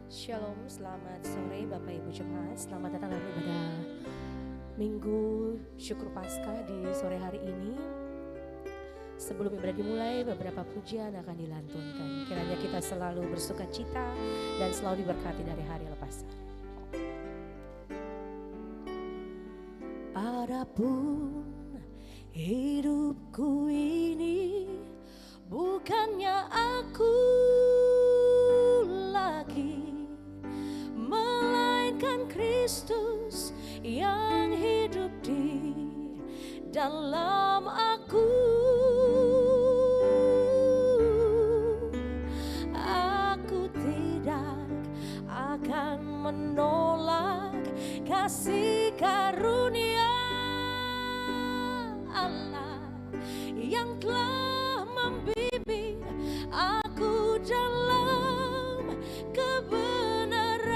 Shalom, selamat sore Bapak Ibu Jemaat. Selamat datang dalam ibadah Minggu Syukur Paskah di sore hari ini. Sebelum ibadah dimulai, beberapa pujian akan dilantunkan. Kiranya kita selalu bersuka cita dan selalu diberkati dari hari lepas hari. Adapun hidupku ini bukannya aku lagi, melainkan Kristus yang hidup di dalam aku. Aku tidak akan menolak kasih karunia Allah yang telah membimbing aku dalam kebenaran.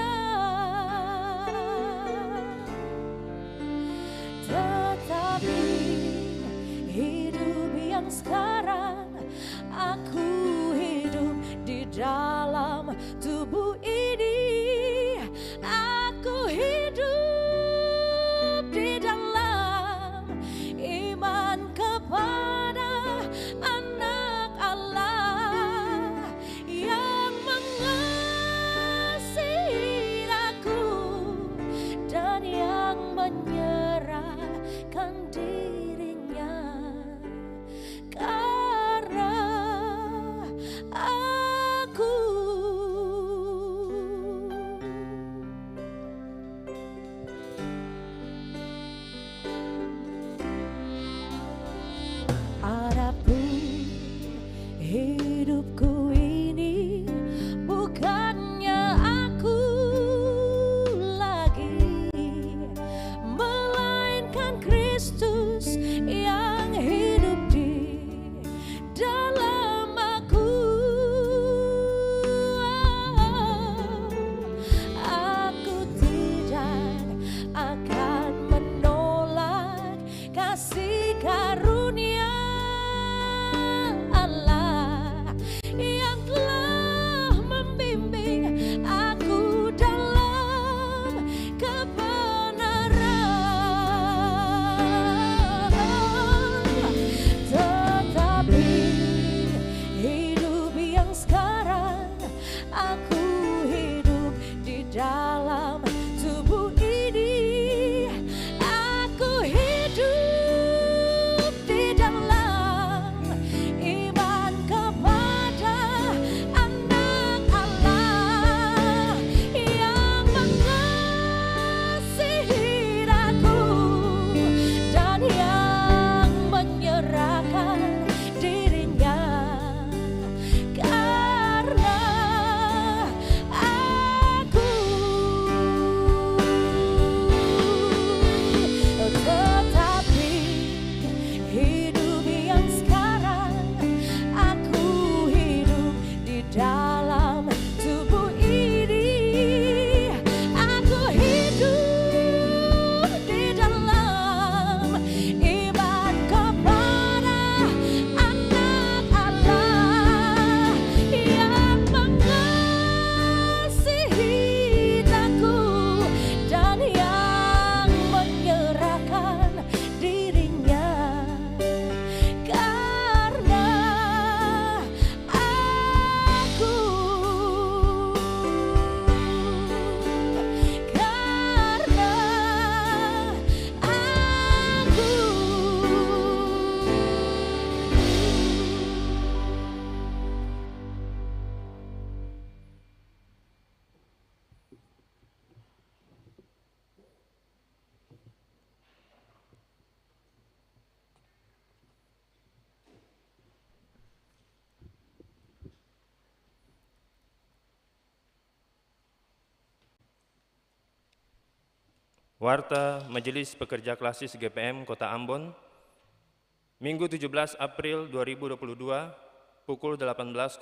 Tetapi hidup yang sekarang aku hidup di dalam tubuh ini. Aku hidup di dalam iman kepada Anak Allah yang mengasihi aku dan yang menyerahkan dirinya karena aku. Adapun hidupku ini bukannya aku lagi, melainkan Kristus yang hidup di dalam aku. Aku tidak akan menolak kasih karunia Allah yang telah membimbing aku dalam kebenaran. Tetapi hidup yang sekarang aku hidup di dalam tubuh ini. Aku hidup di dalam iman kepada Anak Allah yang mengasihi aku dan yang menyerahkan dirinya karena aku. Tetapi hidup yang sekarang aku hidup di dalam tubuh ini. Aku hidup di dalam iman kepada Anak Allah yang mengasihi aku dan yang menyerahkan dirinya karena aku. Karena aku. Warta Majelis Pekerja Klasis GPM Kota Ambon, Minggu 17 April 2022, pukul 18.00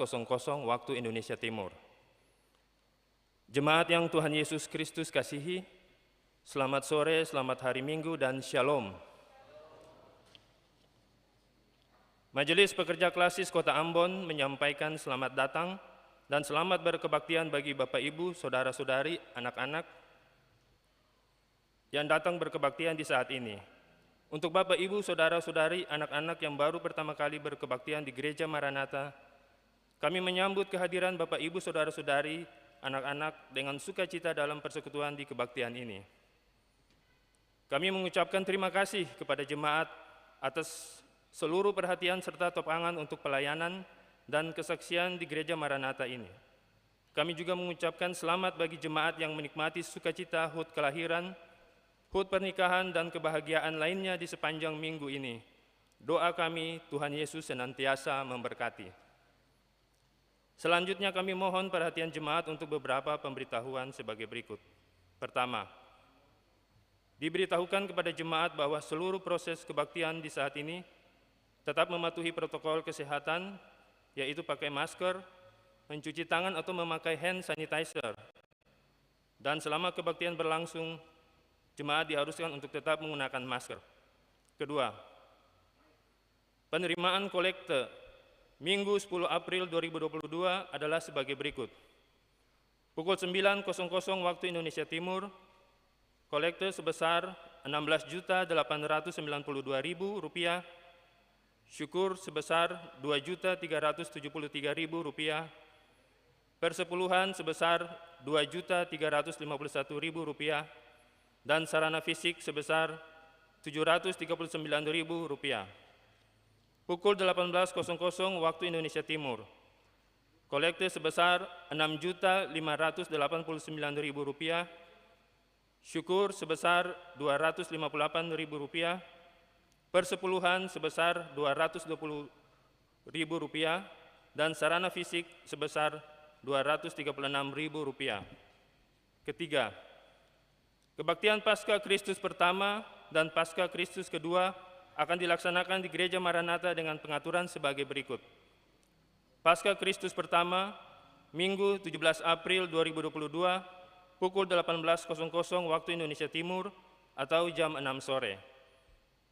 waktu Indonesia Timur. Jemaat yang Tuhan Yesus Kristus kasihi, selamat sore, selamat hari Minggu, dan Shalom. Majelis Pekerja Klasis Kota Ambon menyampaikan selamat datang dan selamat berkebaktian bagi Bapak Ibu, Saudara-saudari, anak-anak yang datang berkebaktian di saat ini. Untuk Bapak Ibu, Saudara-saudari, anak-anak yang baru pertama kali berkebaktian di Gereja Maranatha, kami menyambut kehadiran Bapak Ibu, Saudara-saudari, anak-anak dengan sukacita dalam persekutuan di kebaktian ini. Kami mengucapkan terima kasih kepada jemaat atas seluruh perhatian serta topangan untuk pelayanan dan kesaksian di Gereja Maranatha ini. Kami juga mengucapkan selamat bagi jemaat yang menikmati sukacita HUT kelahiran, HUT pernikahan, dan kebahagiaan lainnya di sepanjang minggu ini. Doa kami, Tuhan Yesus senantiasa memberkati. Selanjutnya kami mohon perhatian jemaat untuk beberapa pemberitahuan sebagai berikut. Pertama, diberitahukan kepada jemaat bahwa seluruh proses kebaktian di saat ini tetap mematuhi protokol kesehatan, yaitu pakai masker, mencuci tangan atau memakai hand sanitizer. Dan selama kebaktian berlangsung, jemaat diharuskan untuk tetap menggunakan masker. Kedua, penerimaan kolekte Minggu 10 April 2022 adalah sebagai berikut. Pukul 9.00 waktu Indonesia Timur, kolekte sebesar Rp16.892.000, syukur sebesar Rp2.373.000, persepuluhan sebesar Rp2.351.000, dan sarana fisik sebesar Rp739.000. Pukul 18.00 waktu Indonesia Timur, kolekte sebesar Rp6.589.000, syukur sebesar Rp258.000, persepuluhan sebesar Rp220.000, dan sarana fisik sebesar Rp236.000. Ketiga, kebaktian Paskah Kristus pertama dan Paskah Kristus kedua akan dilaksanakan di Gereja Maranatha dengan pengaturan sebagai berikut. Paskah Kristus pertama, Minggu 17 April 2022, pukul 18.00 waktu Indonesia Timur atau jam 6 sore.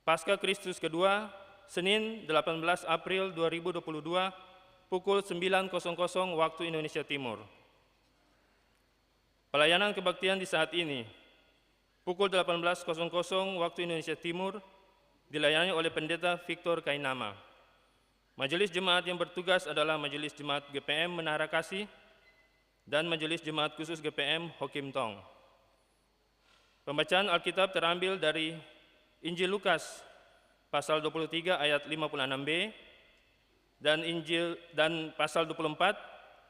Paskah Kristus kedua, Senin 18 April 2022, pukul 9.00 waktu Indonesia Timur. Pelayanan kebaktian di saat ini, pukul 18.00 waktu Indonesia Timur, dilayani oleh Pendeta Victor Kainama. Majelis Jemaat yang bertugas adalah Majelis Jemaat GPM Menara Kasih dan Majelis Jemaat Khusus GPM Hokim Tong. Pembacaan Alkitab terambil dari Injil Lukas pasal 23 ayat 56b dan pasal 24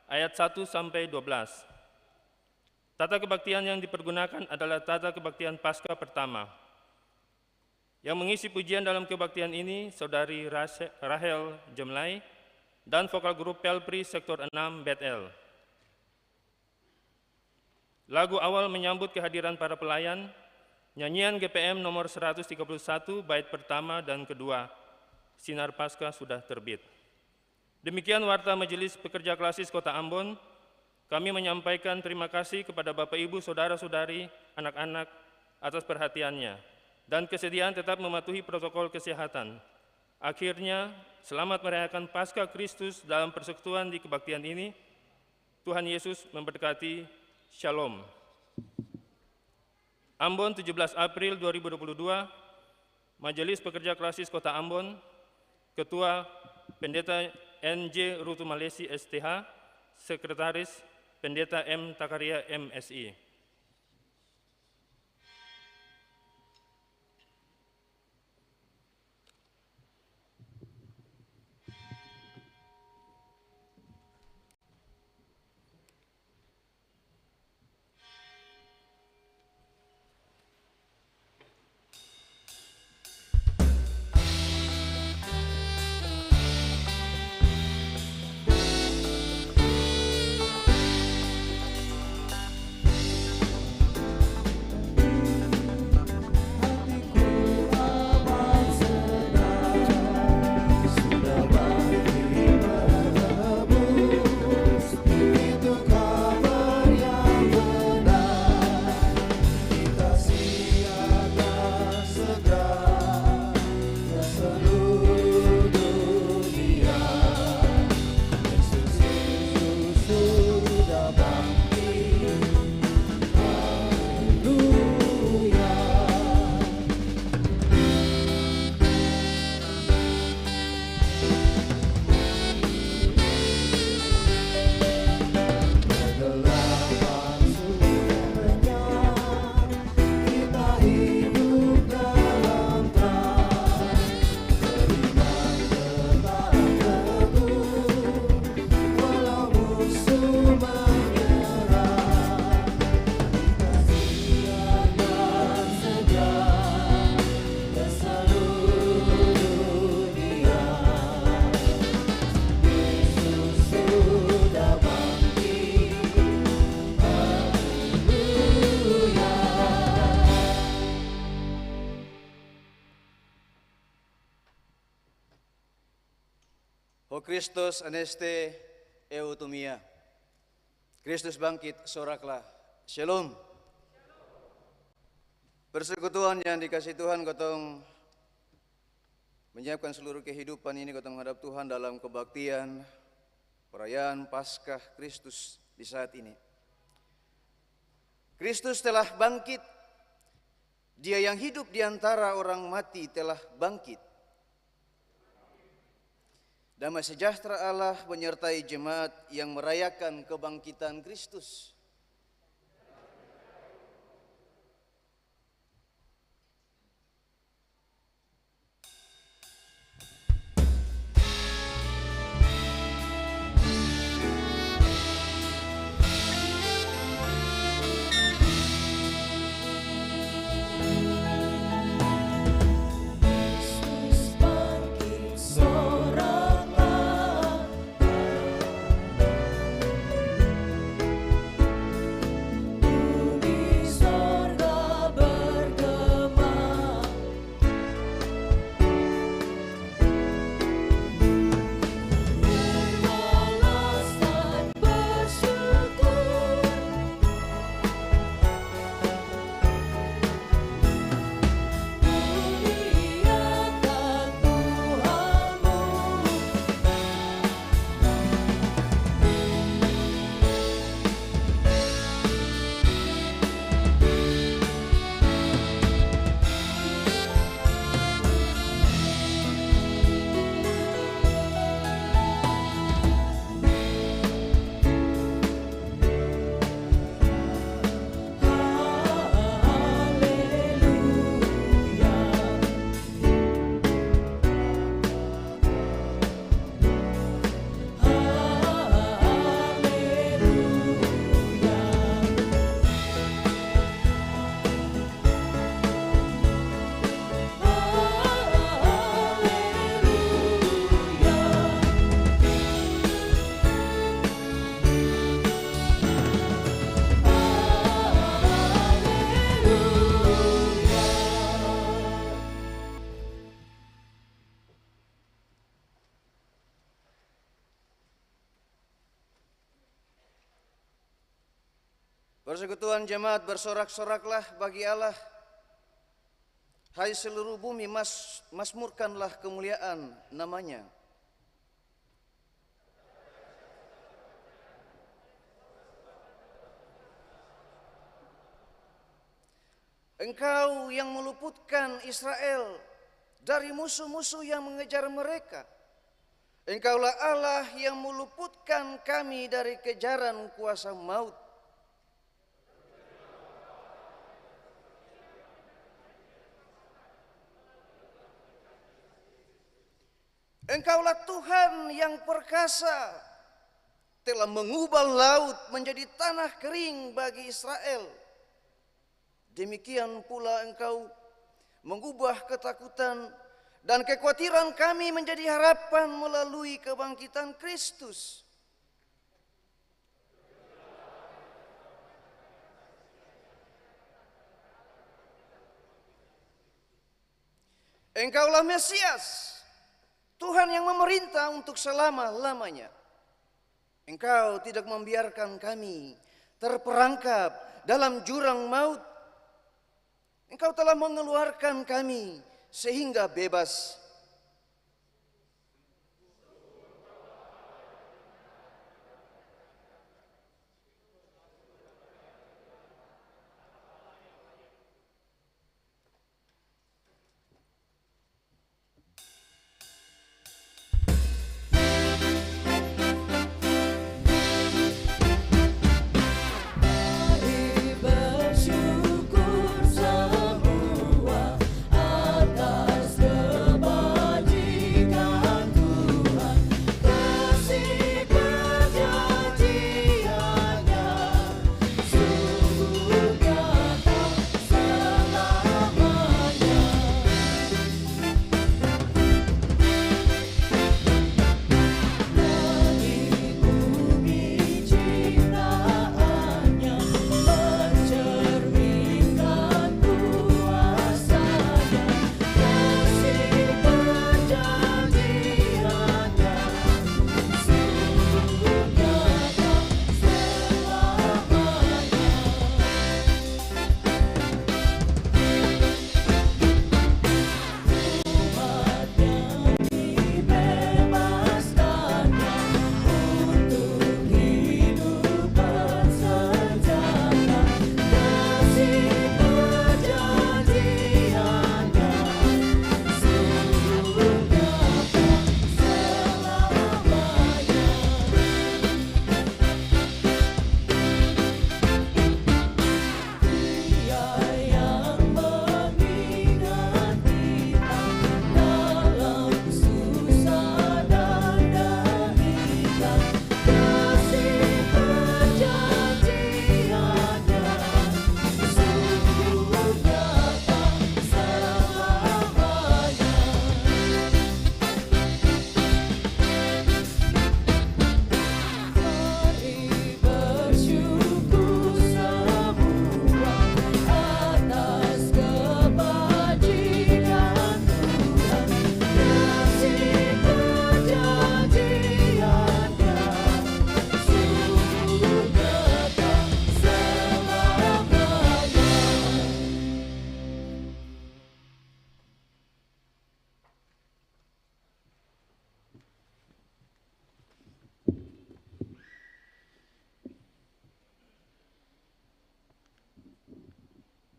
ayat 1 sampai 12. Tata kebaktian yang dipergunakan adalah tata kebaktian Paskah pertama. Yang mengisi pujian dalam kebaktian ini, Saudari Rahel Jemlai dan vokal grup Pelpri Sektor 6 Bethel. Lagu awal menyambut kehadiran para pelayan, nyanyian GPM nomor 131 bait pertama dan kedua, Sinar Paskah Sudah Terbit. Demikian warta Majelis Pekerja Klasis Kota Ambon. Kami menyampaikan terima kasih kepada Bapak Ibu, Saudara-saudari, anak-anak atas perhatiannya dan kesediaan tetap mematuhi protokol kesehatan. Akhirnya, selamat merayakan Paskah Kristus dalam persekutuan di kebaktian ini. Tuhan Yesus memberkati. Shalom. Ambon 17 April 2022, Majelis Pekerja Klasis Kota Ambon, Ketua Pendeta NJ Rutu Malesi STH, Sekretaris Pendeta M. Takaria MSI. Kristus aneste eutumia. Kristus bangkit, soraklah. Shalom. Persekutuan yang dikasih Tuhan, gotong menyiapkan seluruh kehidupan ini, gotong menghadap Tuhan dalam kebaktian perayaan Paskah Kristus di saat ini. Kristus telah bangkit. Dia yang hidup di antara orang mati telah bangkit. Damai sejahtera Allah menyertai jemaat yang merayakan kebangkitan Kristus. Persekutuan jemaat, bersorak-soraklah bagi Allah. Hai seluruh bumi, masmurkanlah kemuliaan namanya. Engkau yang meluputkan Israel dari musuh-musuh yang mengejar mereka. Engkaulah Allah yang meluputkan kami dari kejaran kuasa maut. Engkaulah Tuhan yang perkasa, telah mengubah laut menjadi tanah kering bagi Israel. Demikian pula Engkau mengubah ketakutan dan kekhawatiran kami menjadi harapan melalui kebangkitan Kristus. Engkaulah Mesias, Tuhan yang memerintah untuk selama-lamanya. Engkau tidak membiarkan kami terperangkap dalam jurang maut. Engkau telah mengeluarkan kami sehingga bebas. Bersyukur semua atas kebaikan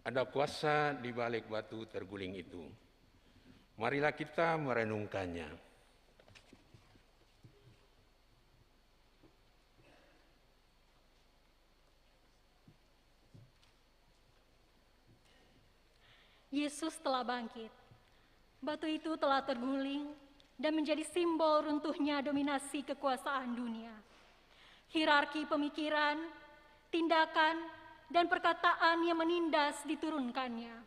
Ada kuasa di balik batu terguling itu. Marilah kita merenungkannya. Yesus telah bangkit. Batu itu telah terguling dan menjadi simbol runtuhnya dominasi kekuasaan dunia. Hierarki pemikiran, tindakan, dan perkataan yang menindas diturunkannya.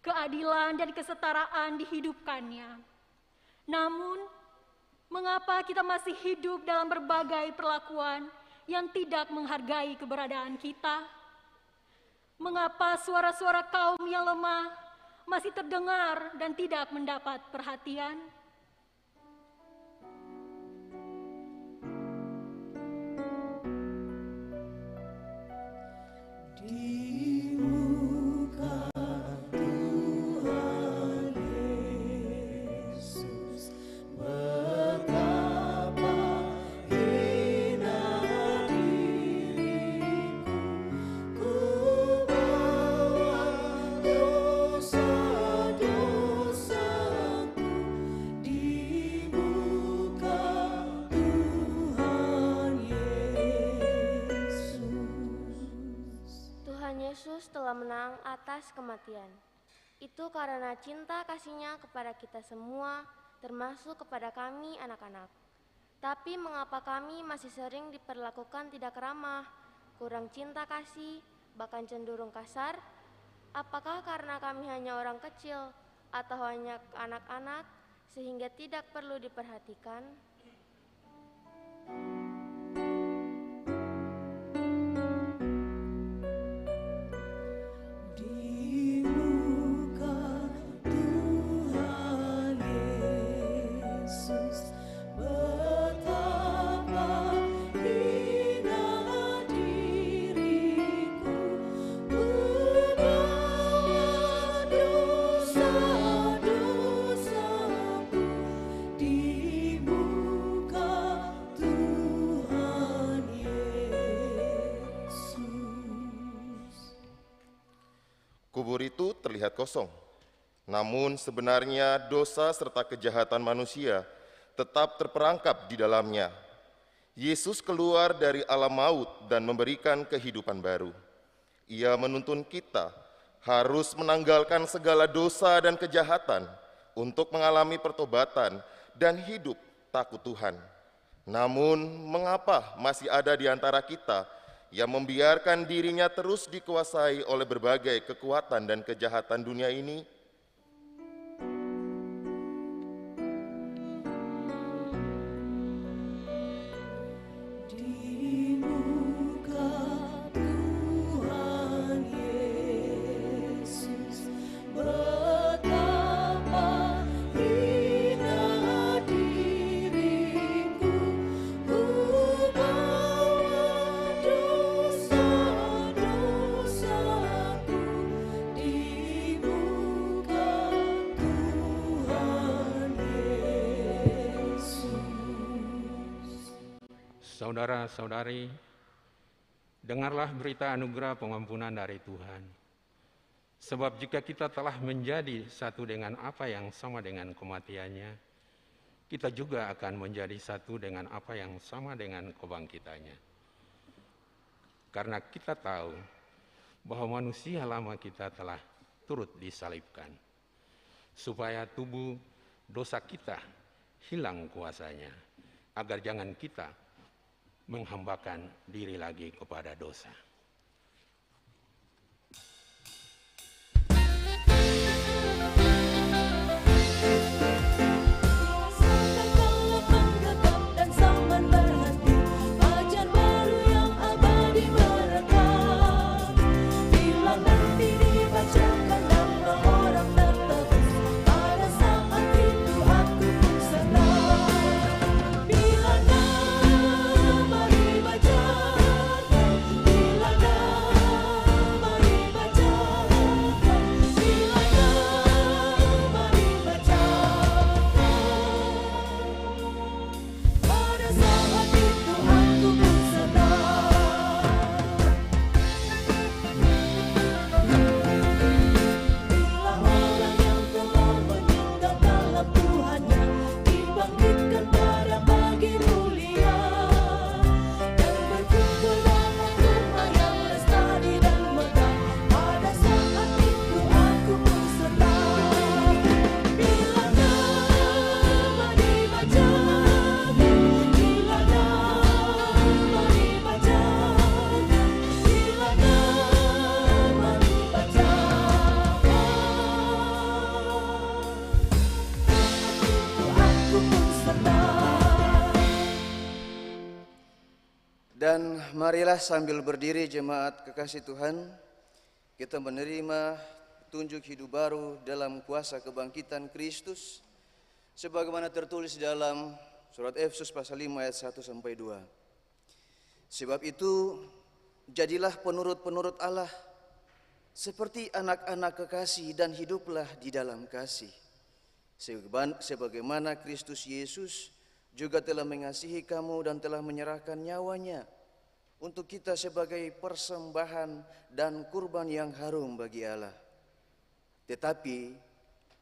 Keadilan dan kesetaraan dihidupkannya. Namun, mengapa kita masih hidup dalam berbagai perlakuan yang tidak menghargai keberadaan kita? Mengapa suara-suara kaum yang lemah masih terdengar dan tidak mendapat perhatian? Di muka Tuhan Yesus, betapa hina diriku, ku bawa dosa-dosaku di muka Tuhan Yesus. Tuhan Yesus telah menang atas kematian. Itu karena cinta kasih-Nya kepada kita semua, termasuk kepada kami anak-anak. Tapi mengapa kami masih sering diperlakukan tidak ramah, kurang cinta kasih, bahkan cenderung kasar? Apakah karena kami hanya orang kecil atau hanya anak-anak sehingga tidak perlu diperhatikan? Di muka Tuhan Yesus, betapa hina diriku, ku bawa dosa-dosaku di muka Tuhan Yesus. Kubur itu terlihat kosong, namun sebenarnya dosa serta kejahatan manusia tetap terperangkap di dalamnya. Yesus keluar dari alam maut dan memberikan kehidupan baru. Ia menuntun kita harus menanggalkan segala dosa dan kejahatan untuk mengalami pertobatan dan hidup takut Tuhan. Namun, mengapa masih ada di antara kita yang membiarkan dirinya terus dikuasai oleh berbagai kekuatan dan kejahatan dunia ini? Di muka Tuhan Yesus, betapa hina diriku, ku bawa dosa-dosaku di muka Tuhan Yesus. Saudara-saudari, dengarlah berita anugerah pengampunan dari Tuhan. Sebab jika kita telah menjadi satu dengan apa yang sama dengan kematiannya, kita juga akan menjadi satu dengan apa yang sama dengan kebangkitannya. Karena kita tahu bahwa manusia lama kita telah turut disalibkan, supaya tubuh dosa kita hilang kuasanya, agar jangan kita menghambakan diri lagi kepada dosa. Rasakan kalau menggegap dan zaman berhenti, fajar baru yang abadi merekam. Bila nanti dibacakan nama orang tertebus, pada saat itu aku pun senang. Bila nama dibacakan, bila marilah sambil berdiri jemaat kekasih Tuhan, kita menerima tunjuk hidup baru dalam kuasa kebangkitan Kristus sebagaimana tertulis dalam surat Efesus pasal 5 ayat 1 sampai 2. Sebab itu jadilah penurut-penurut Allah seperti anak-anak kekasih dan hiduplah di dalam kasih. Sebagaimana Kristus Yesus juga telah mengasihi kamu dan telah menyerahkan nyawanya untuk kita sebagai persembahan dan kurban yang harum bagi Allah. Tetapi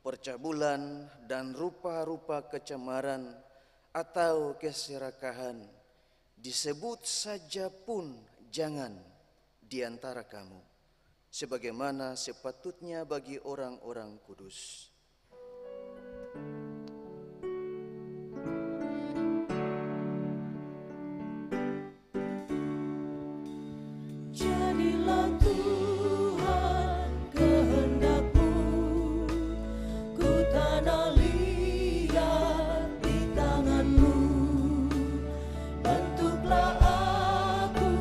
percabulan dan rupa-rupa kecemaran atau keserakahan disebut saja pun jangan di antara kamu, sebagaimana sepatutnya bagi orang-orang kudus. Jadilah Tuhan kehendak-Mu, ku tanah liat di tangan-Mu. Bentuklah aku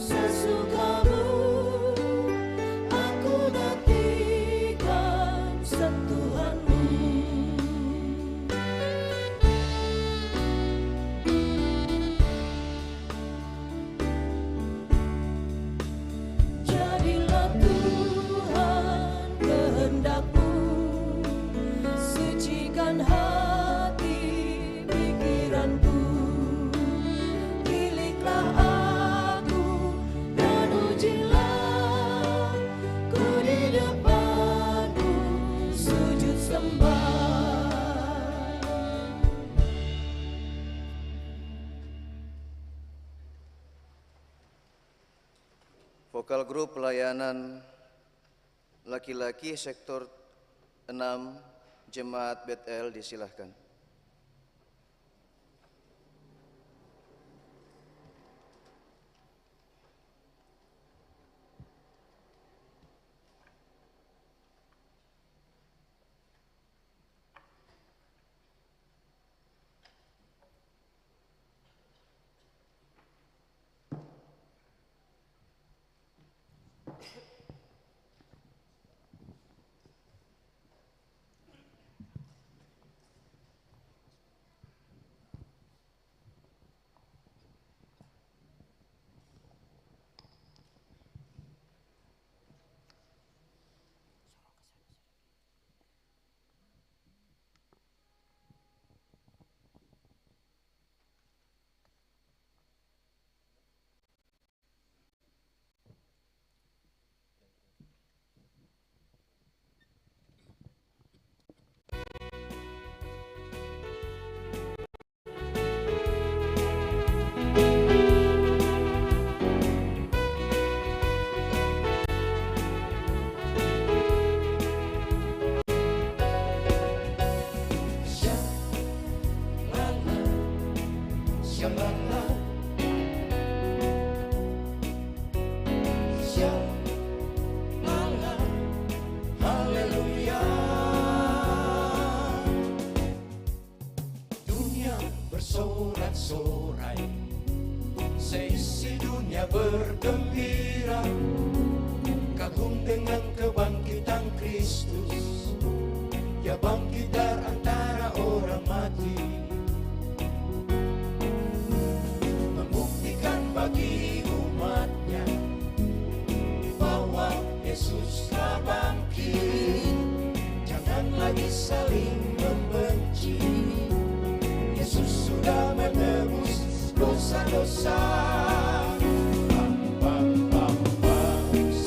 sesuka-Mu, aku nantikan sentuhan-Mu. Jadilah Tuhan kehendak-Mu, sucikan hati pikiranku. Pilihlah aku dan ujilah, ku di depan-Mu sujud sembah. Vokal grup pelayanan laki-laki sektor 6 Jemaat Bethel disilahkan. Dunia bersorak-sorai, seisi dunia bergembira, kagum dengan kebangkitan Kristus. Dia bangkit dari antara orang mati, membuktikan bagi umatnya bahwa Yesus telah bangkit. Jangan lagi saling membenci, Yesus sudah menebus dosa-dosa.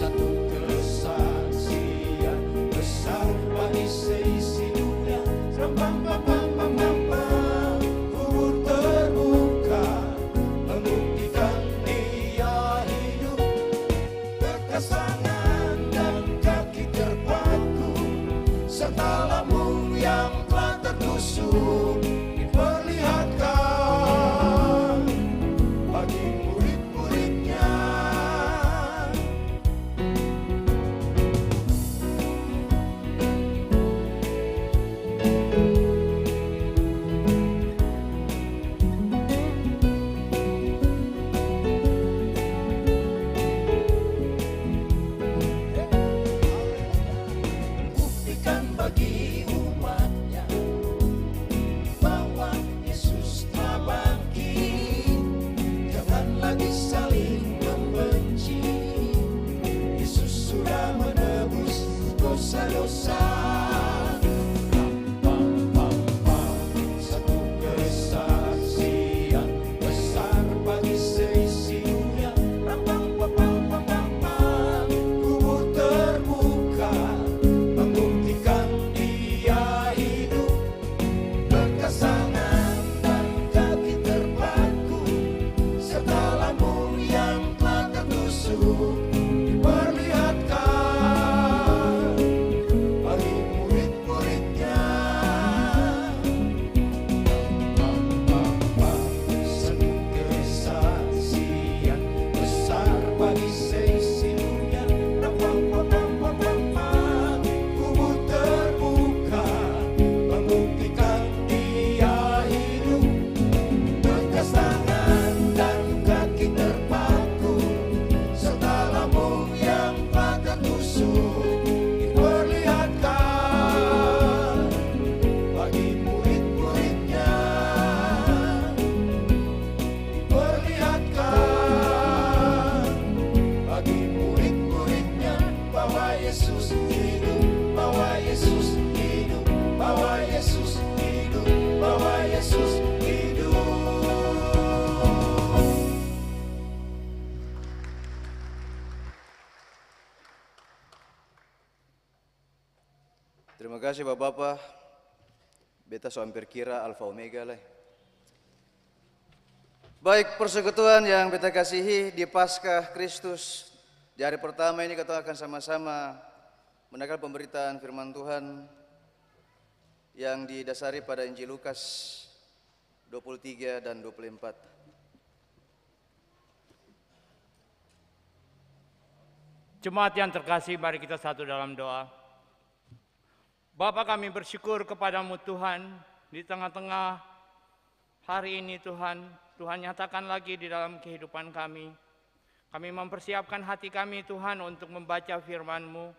Satu kesaksian besar bagi seisi dunia. Kubur terbuka membuktikan Dia hidup. Kekesangan dan kaki terpaku serta lambung yang telah tertusuk diperlihatkan bagi murid-muridnya. dosa-dosa. Satu kesaksian besar bagi seisinya. Kubur terbuka membuktikan Dia hidup. Bekas tangan dan kaki terpaku serta lambung yang telah tertusuk diperlihatkan bagi murid-muridnya. Satu kesaksian besar bagi seisi dunia. Kubur terbuka membuktikan Dia hidup. Bekas tangan dan kaki terpaku serta lambung yang telah tertusuk diperlihatkan bagi murid-muridnya. Diperlihatkan bagi murid-muridnya bahwa Yesus hidup, bahwa Yesus hidup, bahwa Yesus hidup, bahwa Yesus hidup. Terima kasih Bapak-Bapak. Beta so hampir kira Alfa Omega lah. Baik persekutuan yang beta kasihi, di Paskah Kristus di hari pertama ini kita akan sama-sama mendengar pemberitaan firman Tuhan yang didasari pada Injil Lukas 23 dan 24. Jemaat yang terkasih, mari kita satu dalam doa. Bapa, kami bersyukur kepadamu Tuhan, di tengah-tengah hari ini Tuhan, Tuhan nyatakan lagi di dalam kehidupan kami. Kami mempersiapkan hati kami Tuhan untuk membaca firman-Mu.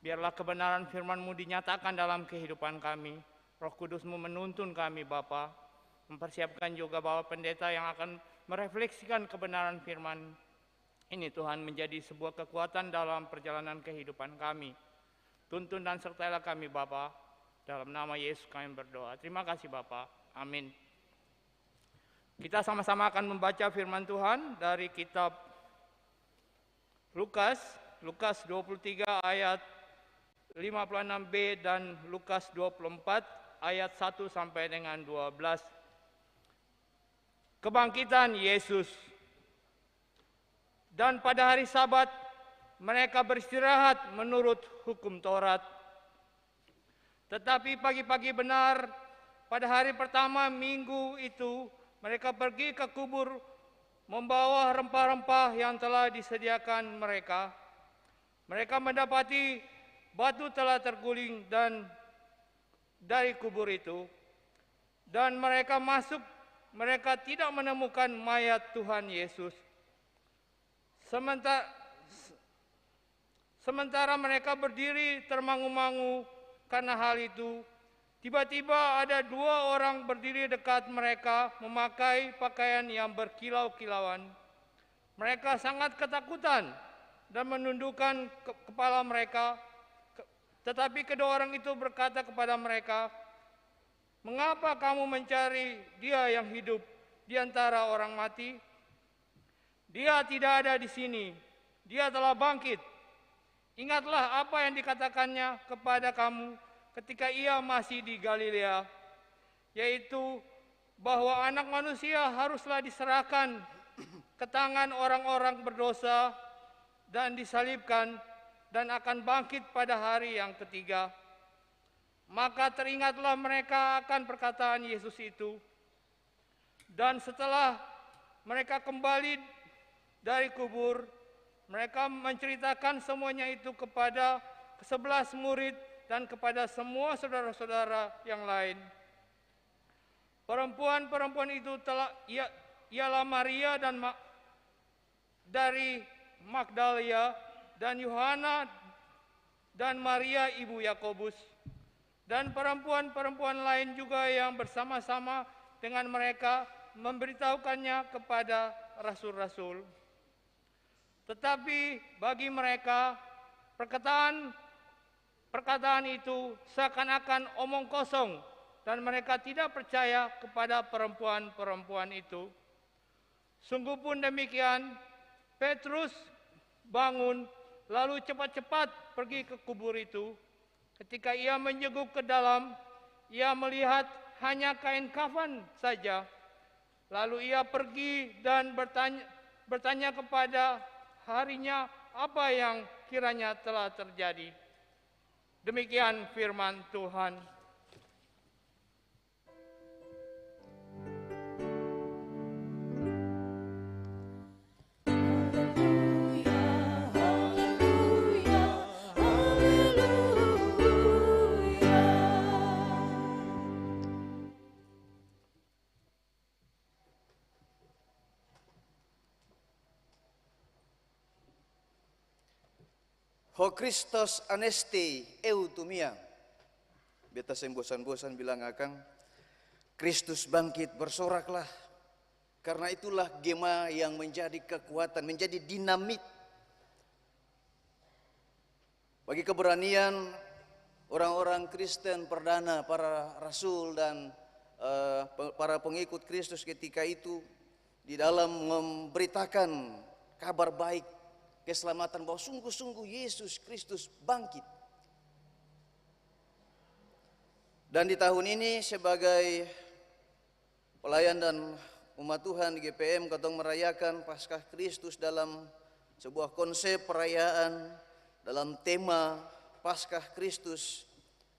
Biarlah kebenaran firman-Mu dinyatakan dalam kehidupan kami. Roh Kudus-Mu menuntun kami Bapa. Mempersiapkan juga bahwa pendeta yang akan merefleksikan kebenaran firman ini Tuhan menjadi sebuah kekuatan dalam perjalanan kehidupan kami. Tuntun dan sertailah kami Bapa, dalam nama Yesus kami berdoa. Terima kasih Bapa, amin. Kita sama-sama akan membaca firman Tuhan dari kitab Lukas 23 ayat 56b dan Lukas 24 ayat 1 sampai dengan 12. Kebangkitan Yesus. Dan pada hari Sabat mereka beristirahat menurut hukum Taurat. Tetapi pagi-pagi benar pada hari pertama minggu itu mereka pergi ke kubur membawa rempah-rempah yang telah disediakan mereka. Mereka mendapati batu telah terguling dan dari kubur itu. Dan mereka masuk, mereka tidak menemukan mayat Tuhan Yesus. Sementara mereka berdiri termangu-mangu karena hal itu, tiba-tiba ada dua orang berdiri dekat mereka memakai pakaian yang berkilau-kilauan. Mereka sangat ketakutan dan menundukkan kepala mereka. Tetapi kedua orang itu berkata kepada mereka, "Mengapa kamu mencari Dia yang hidup di antara orang mati? Dia tidak ada di sini, Dia telah bangkit. Ingatlah apa yang dikatakannya kepada kamu ketika Ia masih di Galilea, yaitu bahwa Anak Manusia haruslah diserahkan ke tangan orang-orang berdosa dan disalibkan dan akan bangkit pada hari yang ketiga." Maka teringatlah mereka akan perkataan Yesus itu. Dan setelah mereka kembali dari kubur, mereka menceritakan semuanya itu kepada 11 murid dan kepada semua saudara-saudara yang lain. Perempuan-perempuan itu ialah Maria dari Magdalia dan Yohana dan Maria ibu Yakobus, dan perempuan-perempuan lain juga yang bersama-sama dengan mereka memberitahukannya kepada rasul-rasul. Tetapi bagi mereka perkataan Perkataan itu seakan-akan omong kosong dan mereka tidak percaya kepada perempuan-perempuan itu. Sungguh pun demikian, Petrus bangun lalu cepat-cepat pergi ke kubur itu. Ketika ia menjenguk ke dalam, ia melihat hanya kain kafan saja. Lalu ia pergi dan bertanya kepada harinya apa yang kiranya telah terjadi. Demikian firman Tuhan. Ho Christos anesti eutumia. Beta bosan-bosan bilang akang, Kristus bangkit, bersoraklah. Karena itulah gema yang menjadi kekuatan, menjadi dinamit bagi keberanian orang-orang Kristen perdana, para rasul dan para pengikut Kristus ketika itu di dalam memberitakan kabar baik keselamatan bahwa sungguh-sungguh Yesus Kristus bangkit. Dan di tahun ini sebagai pelayan dan umat Tuhan di GPM katong merayakan Paskah Kristus dalam sebuah konsep perayaan dalam tema Paskah Kristus,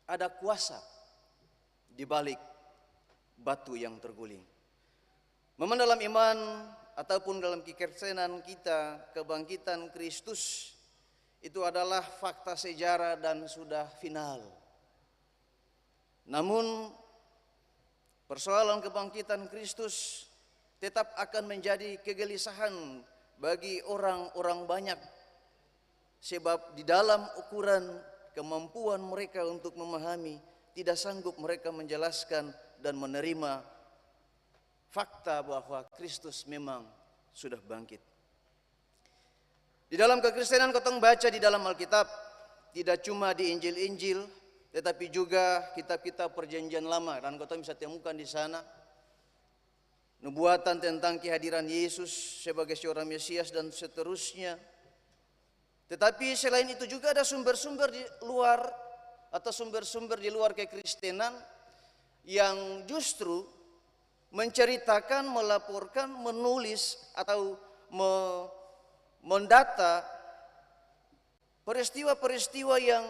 ada kuasa di balik batu yang terguling. Memang dalam iman ataupun dalam kekristenan kita, kebangkitan Kristus itu adalah fakta sejarah dan sudah final. Namun persoalan kebangkitan Kristus tetap akan menjadi kegelisahan bagi orang-orang banyak, sebab di dalam ukuran kemampuan mereka untuk memahami, tidak sanggup mereka menjelaskan dan menerima fakta bahwa Kristus memang sudah bangkit. Di dalam kekristenan kotong baca di dalam Alkitab, tidak cuma di Injil-Injil, tetapi juga kitab-kitab Perjanjian Lama, dan kotong bisa temukan di sana nubuatan tentang kehadiran Yesus sebagai seorang Mesias dan seterusnya. Tetapi selain itu juga ada sumber-sumber di luar atau sumber-sumber di luar kekristenan yang justru menceritakan, melaporkan, menulis atau mendata peristiwa-peristiwa yang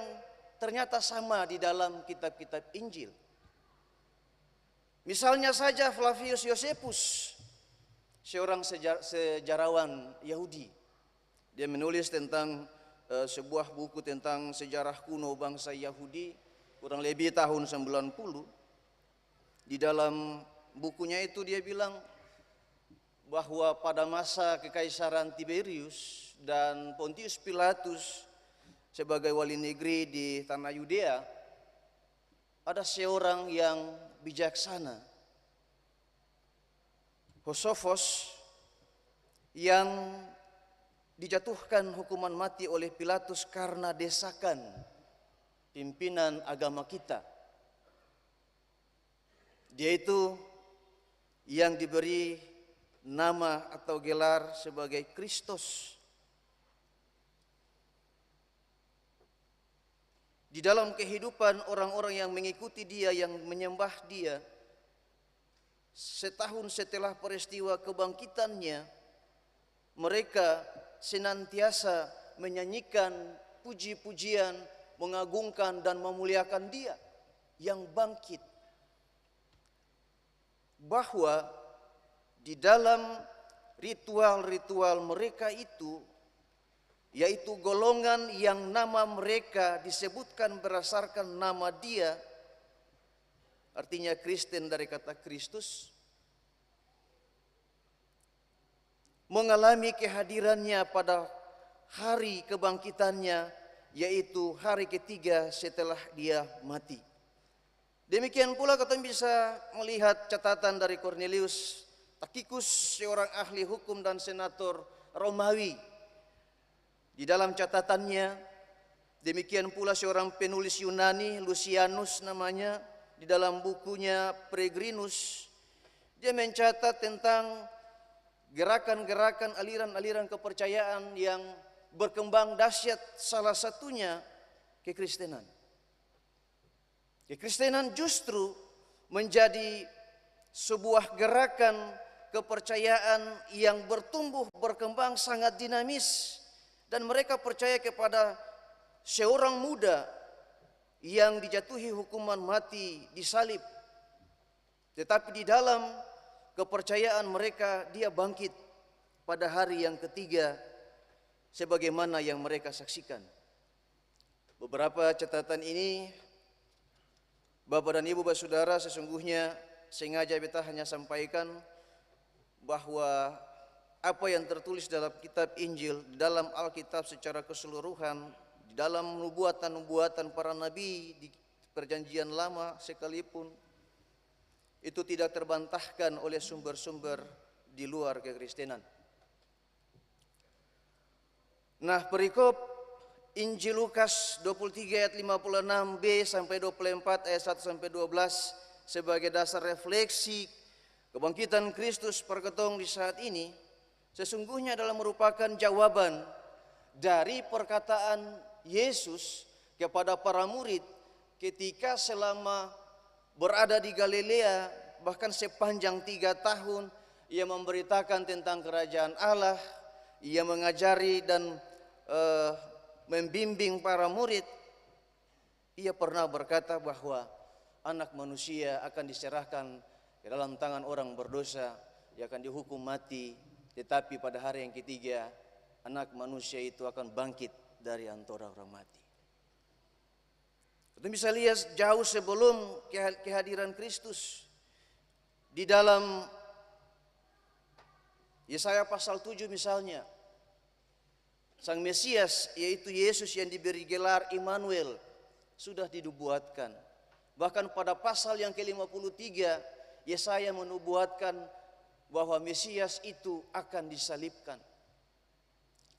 ternyata sama di dalam kitab-kitab Injil. Misalnya saja Flavius Josephus, seorang sejarawan Yahudi. Dia menulis tentang sebuah buku tentang sejarah kuno bangsa Yahudi, kurang lebih tahun 90. Di dalam bukunya itu dia bilang bahwa pada masa kekaisaran Tiberius dan Pontius Pilatus sebagai wali negeri di tanah Yudea, ada seorang yang bijaksana, Josephus, yang dijatuhkan hukuman mati oleh Pilatus karena desakan pimpinan agama kita. Dia itu yang diberi nama atau gelar sebagai Kristus. Di dalam kehidupan orang-orang yang mengikuti dia, yang menyembah dia, setahun setelah peristiwa kebangkitannya, mereka senantiasa menyanyikan puji-pujian, mengagungkan dan memuliakan dia yang bangkit. Bahwa di dalam ritual-ritual mereka itu, yaitu golongan yang nama mereka disebutkan berdasarkan nama dia, artinya Kristen dari kata Kristus, mengalami kehadirannya pada hari kebangkitannya, yaitu hari ketiga setelah dia mati. Demikian pula kita bisa melihat catatan dari Cornelius Tacitus, seorang ahli hukum dan senator Romawi. Di dalam catatannya, Demikian pula seorang penulis Yunani, Lucianus namanya, di dalam bukunya Peregrinus, dia mencatat tentang gerakan-gerakan aliran-aliran kepercayaan yang berkembang dahsyat, salah satunya kekristenan. Kekristenan justru menjadi sebuah gerakan kepercayaan yang bertumbuh, berkembang sangat dinamis, dan mereka percaya kepada seorang muda yang dijatuhi hukuman mati disalib, tetapi di dalam kepercayaan mereka dia bangkit pada hari yang ketiga sebagaimana yang mereka saksikan. Beberapa catatan ini Bapak dan Ibu Saudara, sesungguhnya sengaja beta hanya sampaikan bahwa apa yang tertulis dalam kitab Injil, dalam Alkitab secara keseluruhan, di dalam nubuatan-nubuatan para nabi di Perjanjian Lama sekalipun, itu tidak terbantahkan oleh sumber-sumber di luar kekristenan. Nah, perikop Injil Lukas 23 ayat 56b sampai 24 ayat 1 sampai 12 sebagai dasar refleksi kebangkitan Kristus perketong di saat ini sesungguhnya adalah merupakan jawaban dari perkataan Yesus kepada para murid ketika selama berada di Galilea, bahkan sepanjang 3 tahun ia memberitakan tentang kerajaan Allah, ia mengajari dan membimbing para murid. Ia pernah berkata bahwa anak manusia akan diserahkan ke dalam tangan orang berdosa, dia akan dihukum mati, tetapi pada hari yang ketiga anak manusia itu akan bangkit dari antara orang mati. Kita bisa lihat jauh sebelum kehadiran Kristus di dalam Yesaya pasal 7 misalnya, Sang Mesias yaitu Yesus yang diberi gelar Immanuel sudah dinubuatkan. Bahkan pada pasal yang ke-53 Yesaya menubuatkan bahwa Mesias itu akan disalibkan.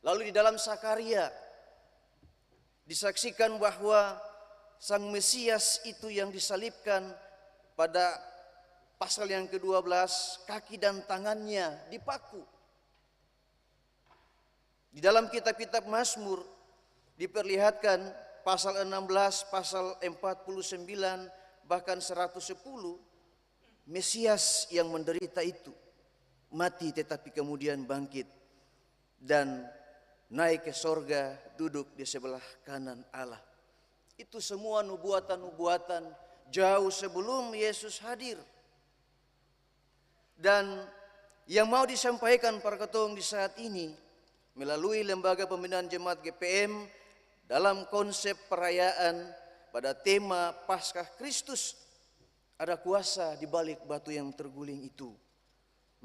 Lalu di dalam Sakaria disaksikan bahwa Sang Mesias itu yang disalibkan pada pasal yang ke-12, kaki dan tangannya dipaku. Di dalam kitab-kitab Mazmur diperlihatkan pasal 16, pasal 49, bahkan 110, Mesias yang menderita itu mati tetapi kemudian bangkit dan naik ke sorga, duduk di sebelah kanan Allah. Itu semua nubuatan-nubuatan jauh sebelum Yesus hadir. Dan yang mau disampaikan para ketong di saat ini melalui Lembaga Pembinaan Jemaat GPM dalam konsep perayaan pada tema Paskah Kristus, ada kuasa di balik batu yang terguling itu.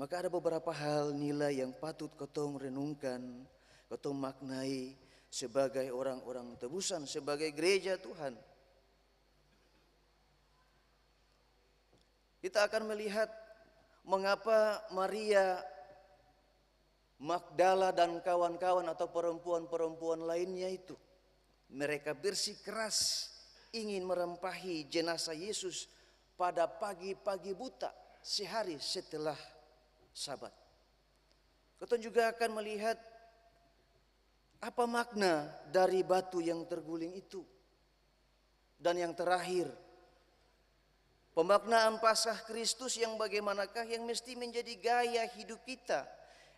Maka ada beberapa hal nilai yang patut ketong renungkan, ketong maknai sebagai orang-orang tebusan, sebagai gereja Tuhan. Kita akan melihat mengapa Maria Magdala dan kawan-kawan atau perempuan-perempuan lainnya itu mereka bersikeras ingin merempahi jenazah Yesus pada pagi-pagi buta sehari setelah Sabat. Kita juga akan melihat apa makna dari batu yang terguling itu. Dan yang terakhir, pemaknaan Paskah Kristus yang bagaimanakah yang mesti menjadi gaya hidup kita,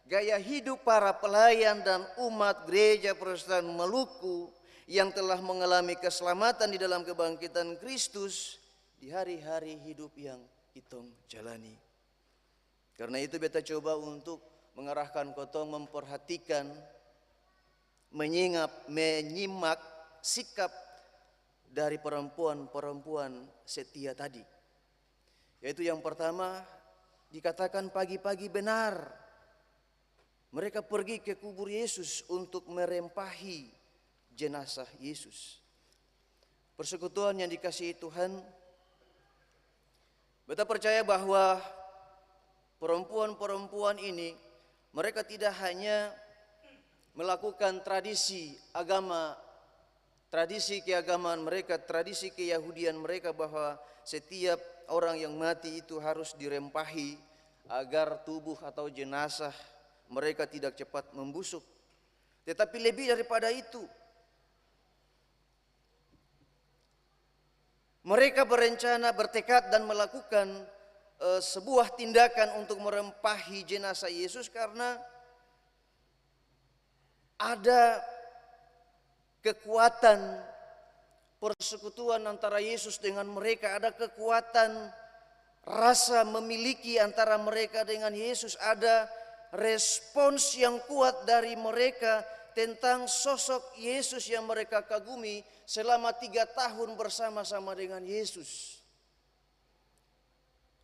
gaya hidup para pelayan dan umat gereja Protestan Maluku yang telah mengalami keselamatan di dalam kebangkitan Kristus di hari-hari hidup yang kita jalani. Karena itu beta coba untuk mengarahkan kotong memperhatikan, menyimak sikap dari perempuan-perempuan setia tadi. Yaitu yang pertama dikatakan pagi-pagi benar. Mereka pergi ke kubur Yesus untuk merempahi jenazah Yesus. Persekutuan yang dikasihi Tuhan, beta percaya bahwa perempuan-perempuan ini mereka tidak hanya melakukan tradisi agama tradisi keagamaan mereka, tradisi keyahudian mereka bahwa setiap orang yang mati itu harus dirempahi agar tubuh atau jenazah mereka tidak cepat membusuk. Tetapi lebih daripada itu, mereka berencana, bertekad dan melakukan sebuah tindakan untuk merempahi jenazah Yesus karena ada kekuatan persekutuan antara Yesus dengan mereka, ada kekuatan rasa memiliki antara mereka dengan Yesus, ada respons yang kuat dari mereka tentang sosok Yesus yang mereka kagumi selama 3 tahun bersama-sama dengan Yesus.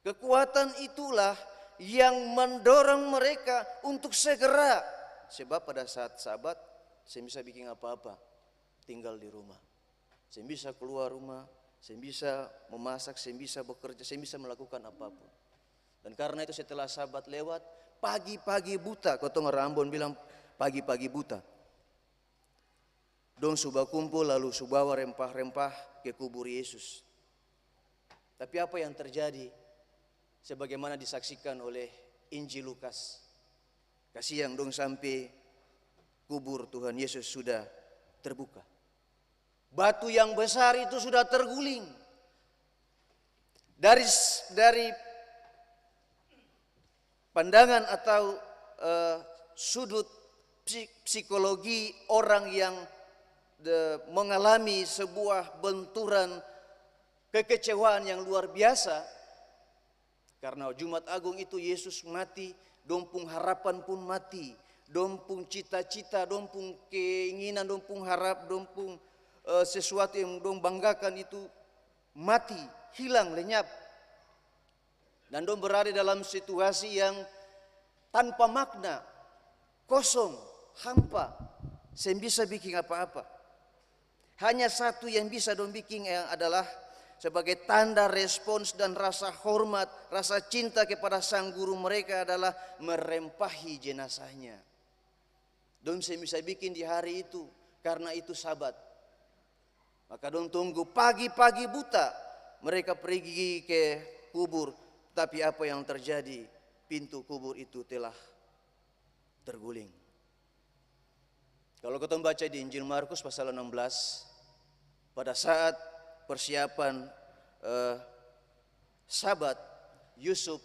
Kekuatan itulah yang mendorong mereka untuk segera, sebab pada saat Sabat saya bisa bikin apa-apa, tinggal di rumah. Saya bisa keluar rumah, saya bisa memasak, saya bisa bekerja, saya bisa melakukan apapun. Dan karena itu setelah Sabat lewat, pagi-pagi buta, kotong Rambon bilang pagi-pagi buta, dong sudah kumpul lalu subawa rempah-rempah ke kubur Yesus. Tapi apa yang terjadi? Sebagaimana disaksikan oleh Injil Lukas, kasih yang dong sampai kubur Tuhan Yesus sudah terbuka. Batu yang besar itu sudah terguling. Dari pandangan atau sudut psikologi orang yang mengalami sebuah benturan kekecewaan yang luar biasa, karena Jumat Agung itu Yesus mati, dompung harapan pun mati, dompung cita-cita, dompung keinginan, dompung harap, dompung sesuatu yang dong banggakan itu mati, hilang, lenyap. Dan dong berada dalam situasi yang tanpa makna, kosong, hampa, saya bisa bikin apa-apa. Hanya satu yang bisa dong bikin yang adalah sebagai tanda respons dan rasa hormat, rasa cinta kepada sang guru mereka adalah merempahi jenazahnya. Dong saya bisa bikin di hari itu karena itu Sabat. Maka dong tunggu pagi-pagi buta mereka pergi ke kubur. Tapi apa yang terjadi? Pintu kubur itu telah terguling. Kalau kita baca di Injil Markus pasal 16, pada saat persiapan Sabat, Yusuf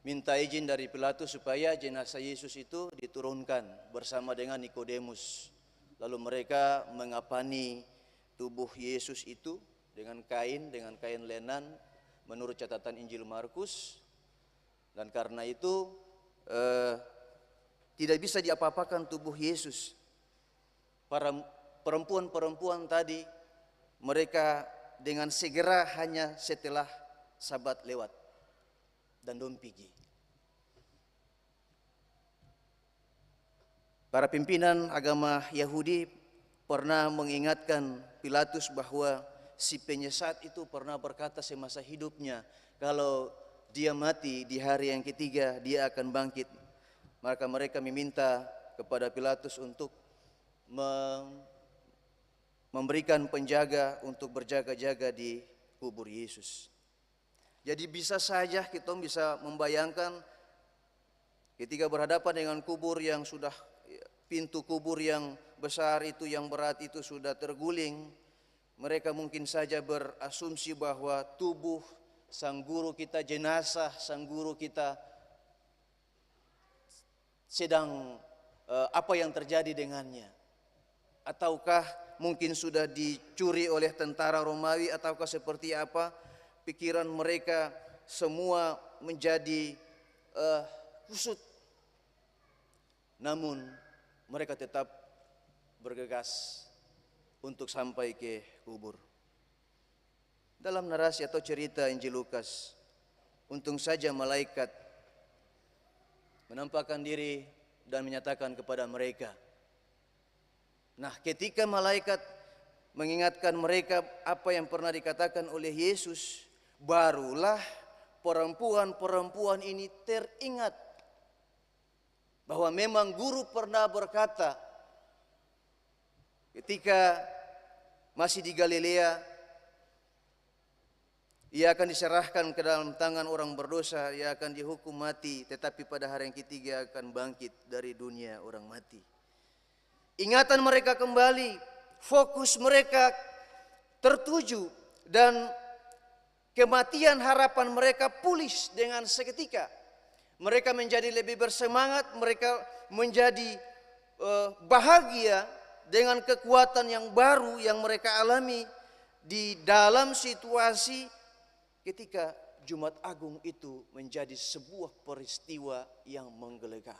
minta izin dari Pilatus supaya jenazah Yesus itu diturunkan bersama dengan Nikodemus. Lalu mereka mengapani tubuh Yesus itu dengan kain lenan menurut catatan Injil Markus. Dan karena itu tidak bisa diapa-apakan tubuh Yesus. Para perempuan-perempuan tadi mereka dengan segera hanya setelah Sabat lewat dan dong pergi. Para pimpinan agama Yahudi pernah mengingatkan Pilatus bahwa si penyesat itu pernah berkata semasa hidupnya, kalau dia mati di hari yang ketiga dia akan bangkit. Maka mereka meminta kepada Pilatus untuk memberikan penjaga untuk berjaga-jaga di kubur Yesus. Jadi bisa saja kita bisa membayangkan ketika berhadapan dengan kubur yang sudah, pintu kubur yang besar itu, yang berat itu sudah terguling, mereka mungkin saja berasumsi bahwa tubuh sang guru kita, jenazah sang guru kita sedang apa yang terjadi dengannya. Ataukah mungkin sudah dicuri oleh tentara Romawi, ataukah seperti apa? Pikiran mereka semua menjadi kusut. Namun mereka tetap bergegas untuk sampai ke kubur. Dalam narasi atau cerita Injil Lukas, untung saja malaikat menampakkan diri dan menyatakan kepada mereka. Nah, ketika malaikat mengingatkan mereka apa yang pernah dikatakan oleh Yesus, barulah perempuan-perempuan ini teringat bahwa memang guru pernah berkata ketika masih di Galilea, ia akan diserahkan ke dalam tangan orang berdosa, ia akan dihukum mati, tetapi pada hari yang ketiga akan bangkit dari dunia orang mati. Ingatan mereka kembali, fokus mereka tertuju, dan kematian harapan mereka pulih dengan seketika. Mereka menjadi lebih bersemangat, mereka menjadi bahagia dengan kekuatan yang baru yang mereka alami di dalam situasi ketika Jumat Agung itu menjadi sebuah peristiwa yang menggelegar.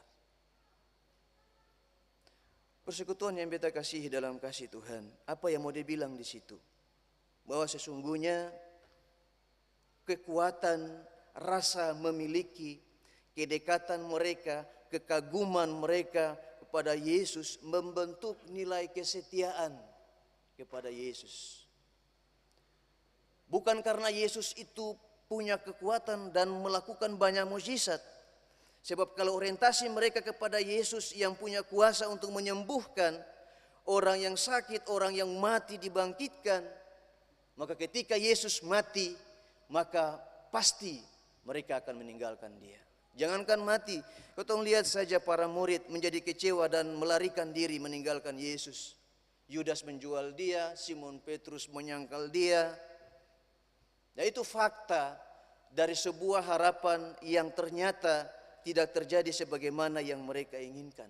Persekutuan yang kita kasihi dalam kasih Tuhan, apa yang mau dibilang di situ? Bahwa sesungguhnya kekuatan rasa memiliki, kedekatan mereka, kekaguman mereka kepada Yesus membentuk nilai kesetiaan kepada Yesus. Bukan karena Yesus itu punya kekuatan dan melakukan banyak mukjizat. Sebab kalau orientasi mereka kepada Yesus yang punya kuasa untuk menyembuhkan orang yang sakit, orang yang mati dibangkitkan, maka ketika Yesus mati, maka pasti mereka akan meninggalkan dia. Jangankan mati, kau lihat saja para murid menjadi kecewa dan melarikan diri meninggalkan Yesus. Yudas menjual dia, Simon Petrus menyangkal dia. Nah, itu fakta dari sebuah harapan yang ternyata tidak terjadi sebagaimana yang mereka inginkan.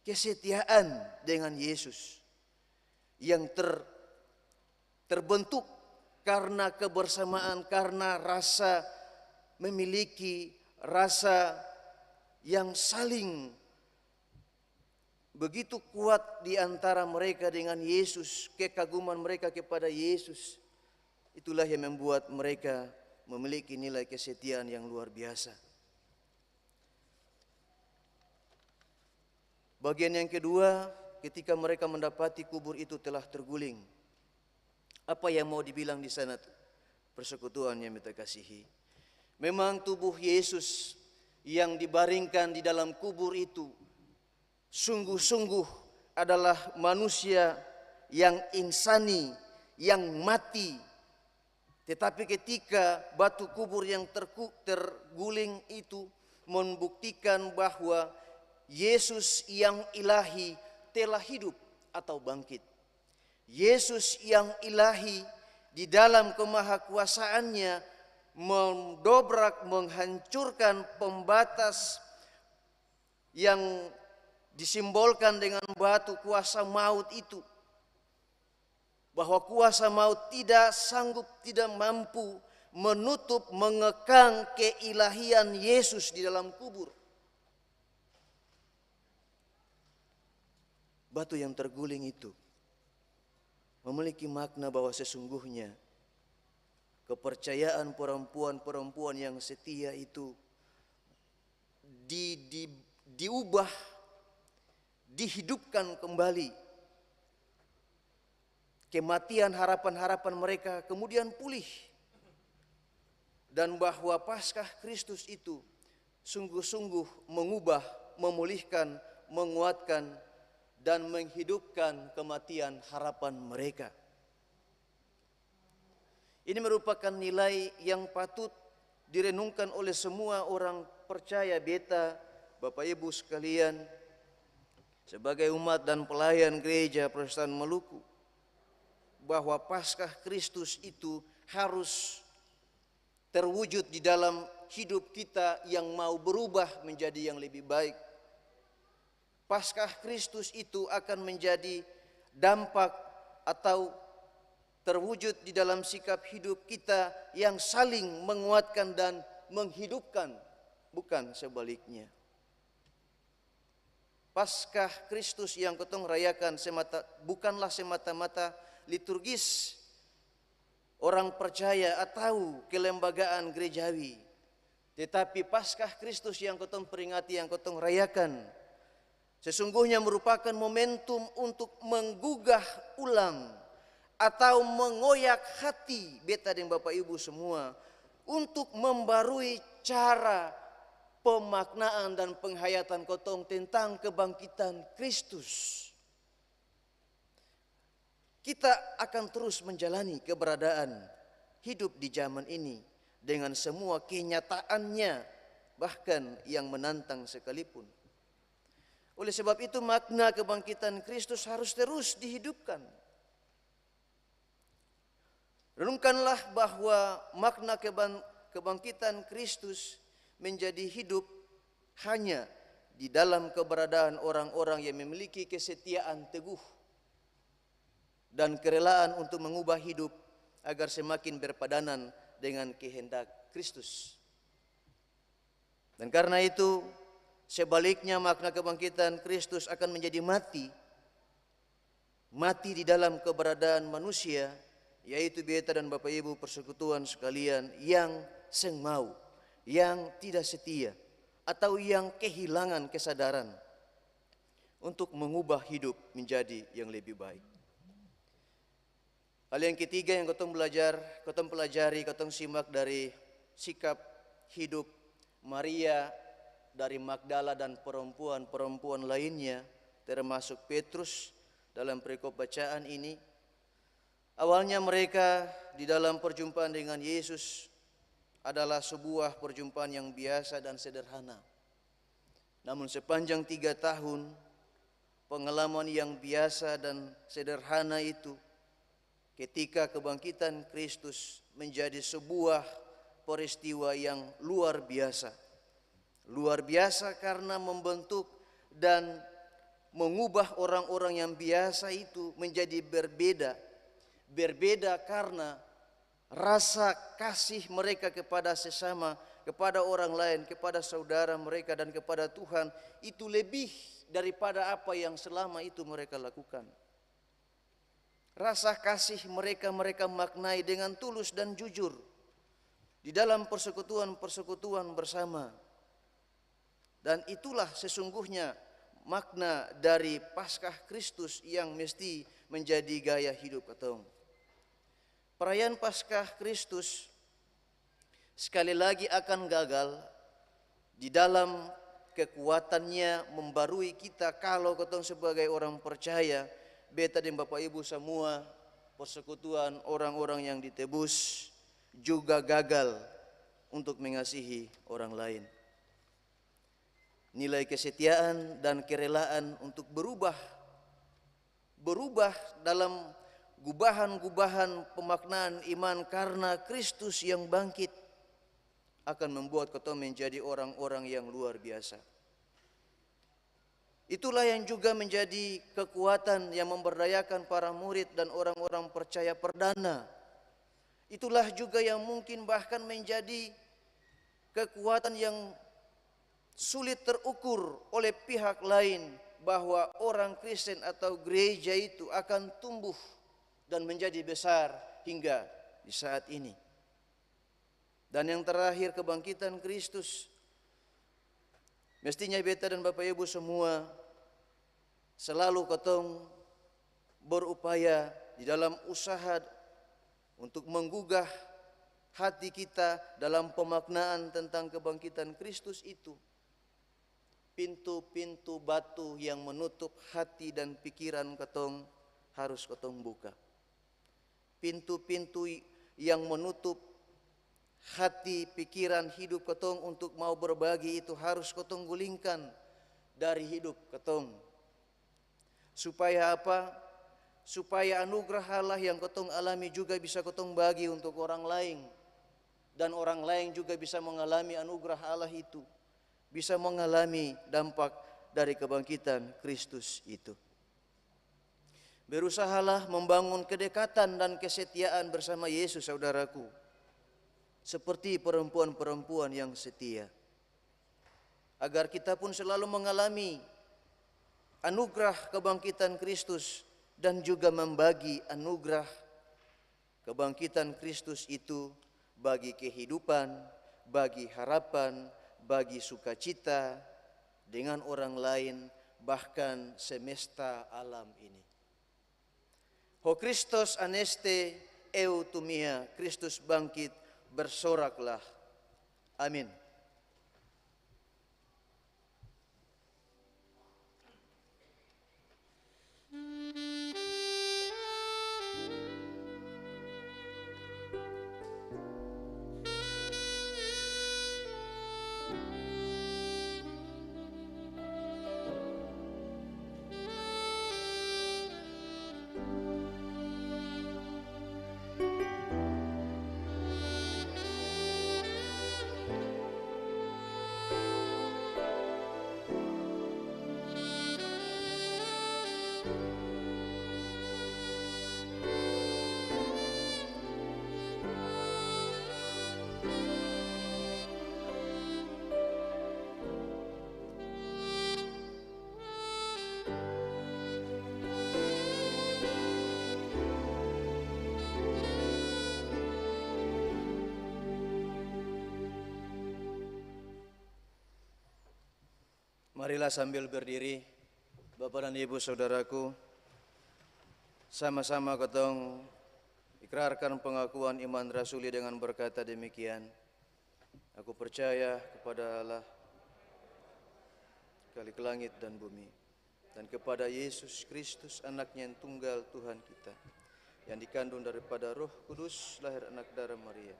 Kesetiaan dengan Yesus yang terbentuk karena kebersamaan, karena rasa memiliki rasa yang saling begitu kuat di antara mereka dengan Yesus, kekaguman mereka kepada Yesus. Itulah yang membuat mereka memiliki nilai kesetiaan yang luar biasa. Bagian yang kedua, ketika mereka mendapati kubur itu telah terguling. Apa yang mau dibilang di sana? Persekutuan yang kita kasihi. Memang tubuh Yesus yang dibaringkan di dalam kubur itu sungguh-sungguh adalah manusia yang insani, yang mati. Tetapi ketika batu kubur yang terguling itu membuktikan bahwa Yesus yang ilahi telah hidup atau bangkit. Yesus yang ilahi di dalam kemahakuasaannya mendobrak, menghancurkan pembatas yang disimbolkan dengan batu kuasa maut itu. Bahwa kuasa maut tidak sanggup, tidak mampu menutup, mengekang keilahian Yesus di dalam kubur. Batu yang terguling itu memiliki makna bahwa sesungguhnya kepercayaan perempuan-perempuan yang setia itu diubah, dihidupkan kembali. Kematian harapan-harapan mereka kemudian pulih. Dan bahwa Paskah Kristus itu sungguh-sungguh mengubah, memulihkan, menguatkan, dan menghidupkan kematian harapan mereka. Ini merupakan nilai yang patut direnungkan oleh semua orang percaya beta, Bapak Ibu sekalian, sebagai umat dan pelayan gereja Protestan Maluku. Bahwa Paskah Kristus itu harus terwujud di dalam hidup kita yang mau berubah menjadi yang lebih baik. Paskah Kristus itu akan menjadi dampak atau terwujud di dalam sikap hidup kita yang saling menguatkan dan menghidupkan, bukan sebaliknya. Paskah Kristus yang ketong rayakan bukanlah semata-mata liturgis orang percaya atau kelembagaan gerejawi, tetapi Paskah Kristus yang ketong peringati, yang ketong rayakan, sesungguhnya merupakan momentum untuk menggugah ulang atau mengoyak hati beta dan Bapak Ibu semua untuk membarui cara pemaknaan dan penghayatan ketong tentang kebangkitan Kristus. kita akan terus menjalani keberadaan hidup di zaman ini dengan semua kenyataannya, bahkan yang menantang sekalipun. Oleh sebab itu makna kebangkitan Kristus harus terus dihidupkan. Renungkanlah bahwa makna kebangkitan Kristus menjadi hidup hanya di dalam keberadaan orang-orang yang memiliki kesetiaan teguh dan kerelaan untuk mengubah hidup agar semakin berpadanan dengan kehendak Kristus. Dan karena itu, sebaliknya makna kebangkitan Kristus akan menjadi mati di dalam keberadaan manusia, yaitu beta dan Bapak Ibu persekutuan sekalian yang sengmau, yang tidak setia, atau yang kehilangan kesadaran untuk mengubah hidup menjadi yang lebih baik. Hal yang ketiga yang kotong pelajari, kotong simak dari sikap hidup Maria dari Magdala dan perempuan-perempuan lainnya, termasuk Petrus dalam perikop bacaan ini. Awalnya mereka di dalam perjumpaan dengan Yesus adalah sebuah perjumpaan yang biasa dan sederhana. Namun sepanjang 3 tahun pengalaman yang biasa dan sederhana itu, ketika kebangkitan Kristus menjadi sebuah peristiwa yang luar biasa. Luar biasa karena membentuk dan mengubah orang-orang yang biasa itu menjadi berbeda. Berbeda karena rasa kasih mereka kepada sesama, kepada orang lain, kepada saudara mereka dan kepada Tuhan itu lebih daripada apa yang selama itu mereka lakukan. Rasa kasih mereka maknai dengan tulus dan jujur di dalam persekutuan bersama. Dan itulah sesungguhnya makna dari Paskah Kristus yang mesti menjadi gaya hidup ketong. Perayaan Paskah Kristus sekali lagi akan gagal di dalam kekuatannya membarui kita kalau ketong sebagai orang percaya, beta dan Bapak Ibu semua persekutuan orang-orang yang ditebus juga gagal untuk mengasihi orang lain. Nilai kesetiaan dan kerelaan untuk berubah dalam gubahan-gubahan pemaknaan iman karena Kristus yang bangkit akan membuat kita menjadi orang-orang yang luar biasa. Itulah yang juga menjadi kekuatan yang memberdayakan para murid dan orang-orang percaya perdana. Itulah juga yang mungkin bahkan menjadi kekuatan yang sulit terukur oleh pihak lain, bahwa orang Kristen atau gereja itu akan tumbuh dan menjadi besar hingga di saat ini. Dan yang terakhir, kebangkitan Kristus. Mestinya beta dan Bapak Ibu semua selalu ketong berupaya di dalam usaha untuk menggugah hati kita dalam pemaknaan tentang kebangkitan Kristus itu. Pintu-pintu batu yang menutup hati dan pikiran ketong harus ketong buka. Pintu-pintu yang menutup hati, pikiran, hidup ketong untuk mau berbagi itu harus ketong gulingkan dari hidup ketong. Supaya apa? Supaya anugerah Allah yang ketong alami juga bisa ketong bagi untuk orang lain. Dan orang lain juga bisa mengalami anugerah Allah itu, bisa mengalami dampak dari kebangkitan Kristus itu. Berusahalah membangun kedekatan dan kesetiaan bersama Yesus, saudaraku, seperti perempuan-perempuan yang setia, agar kita pun selalu mengalami anugerah kebangkitan Kristus dan juga membagi anugerah kebangkitan Kristus itu bagi kehidupan, bagi harapan, bagi sukacita dengan orang lain, bahkan semesta alam ini. Ho Christos aneste eu tumia, Kristus bangkit, bersoraklah. Amin. Marilah sambil berdiri, Bapak dan Ibu Saudaraku, sama-sama ketong ikrarkan pengakuan iman rasuli dengan berkata demikian. Aku percaya kepada Allah, Khalik langit dan bumi, dan kepada Yesus Kristus, anaknya yang tunggal Tuhan kita, yang dikandung daripada Roh Kudus, lahir anak darah Maria,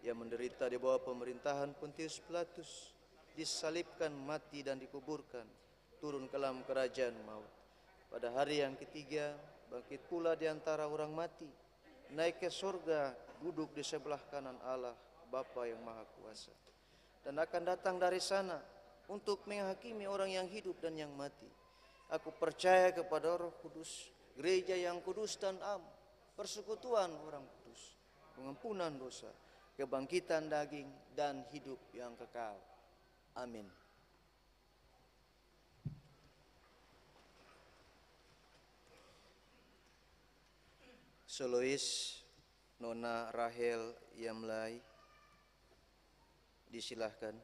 yang menderita di bawah pemerintahan Pontius Pilatus, disalibkan, mati dan dikuburkan, turun ke dalam kerajaan maut. Pada hari yang ketiga, bangkit pula di antara orang mati, naik ke surga, duduk di sebelah kanan Allah, Bapa yang Maha Kuasa, dan akan datang dari sana untuk menghakimi orang yang hidup dan yang mati. Aku percaya kepada Roh Kudus, gereja yang kudus dan am, persekutuan orang kudus, pengampunan dosa, kebangkitan daging, dan hidup yang kekal. Amin. Solois Nona Rahel Yamlai, disilahkan.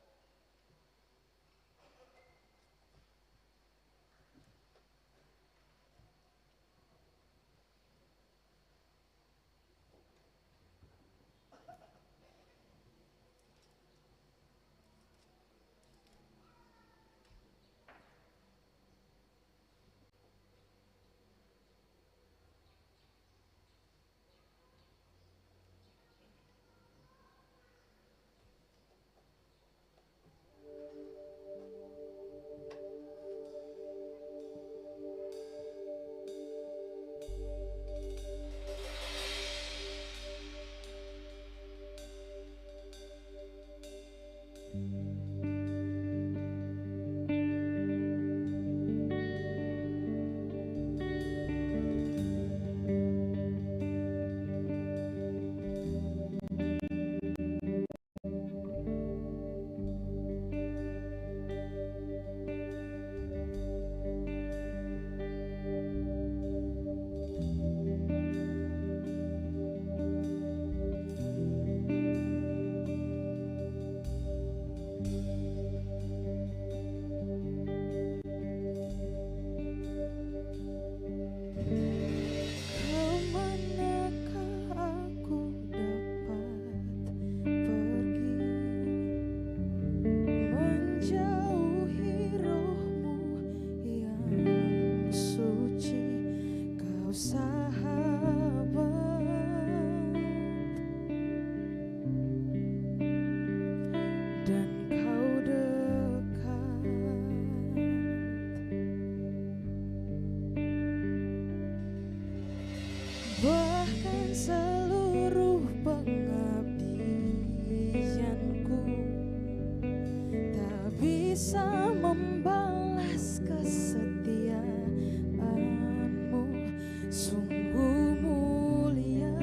Bahkan seluruh pengabdianku tak bisa membalas kesetiaanmu, sungguh mulia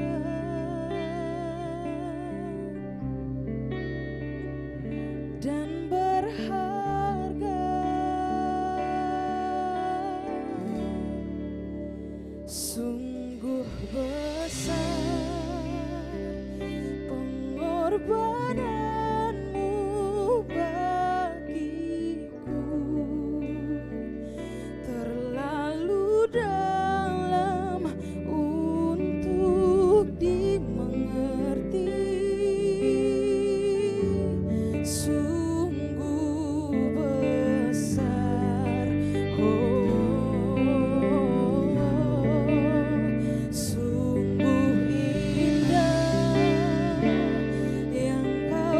dan berharga. Sungguh besar pengorbananmu bagiku, terlalu dalam untuk dimengerti. Sungguh besar, sungguh indah yang Kau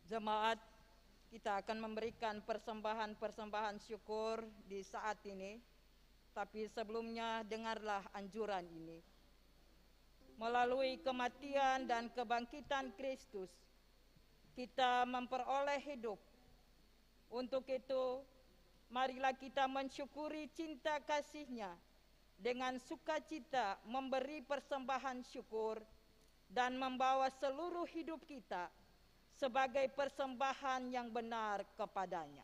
Jemaat, kita akan memberikan persembahan-persembahan syukur di saat ini. Tapi sebelumnya dengarlah anjuran ini. Melalui kematian dan kebangkitan Kristus, kita memperoleh hidup. Untuk itu, marilah kita mensyukuri cinta kasih-Nya dengan sukacita memberi persembahan syukur dan membawa seluruh hidup kita sebagai persembahan yang benar kepada-Nya.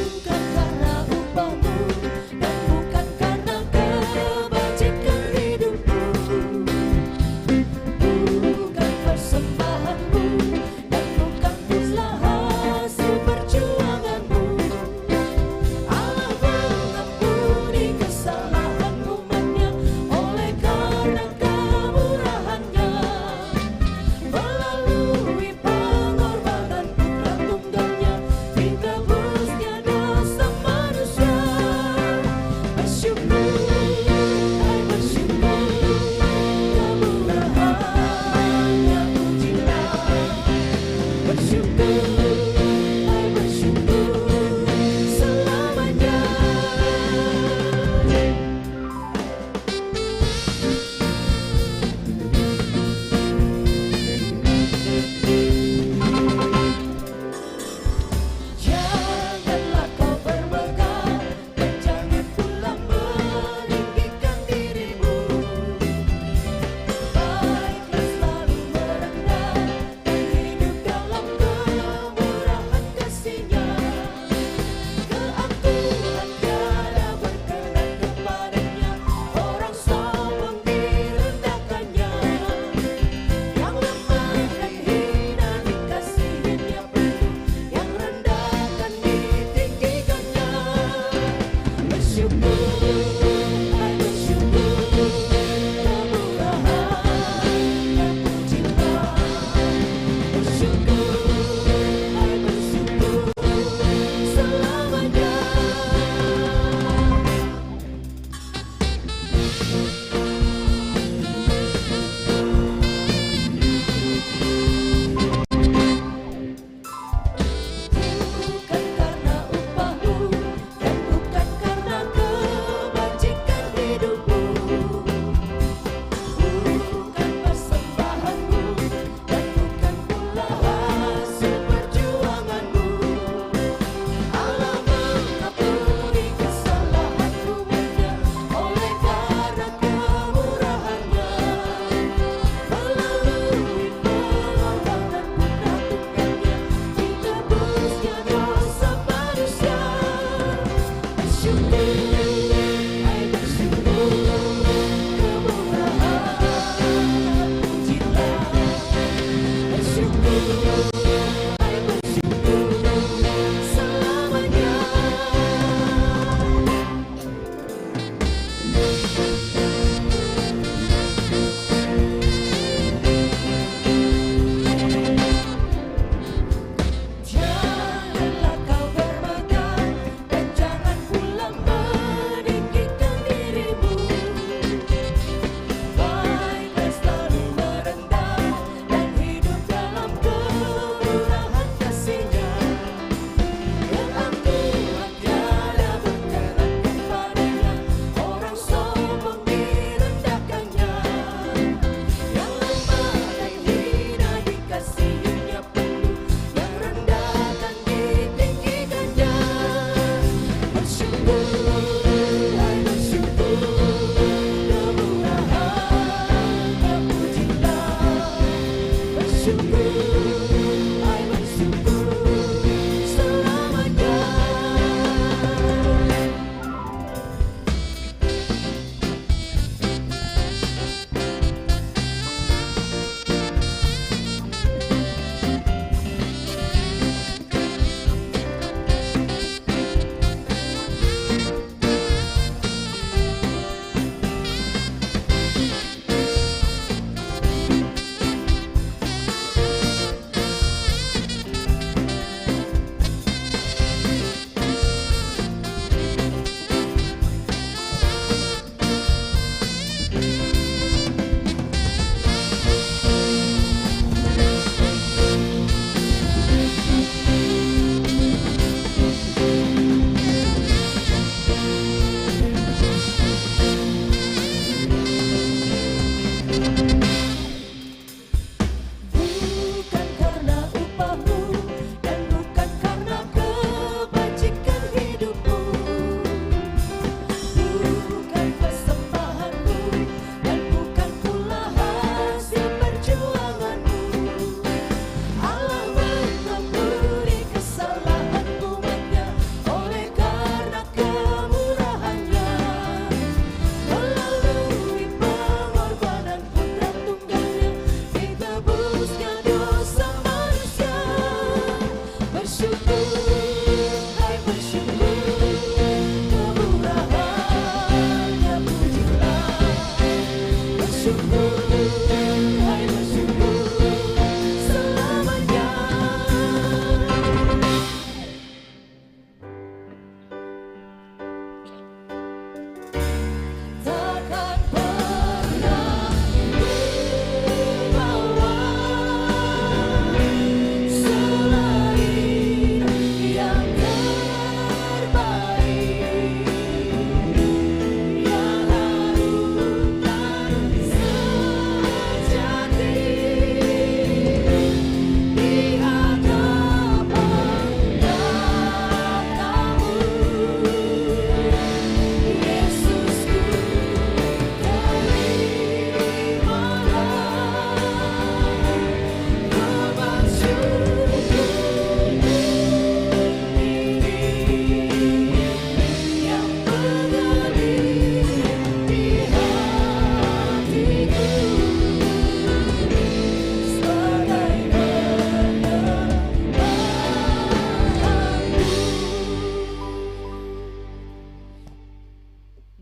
Bukan karena upahmu dan bukan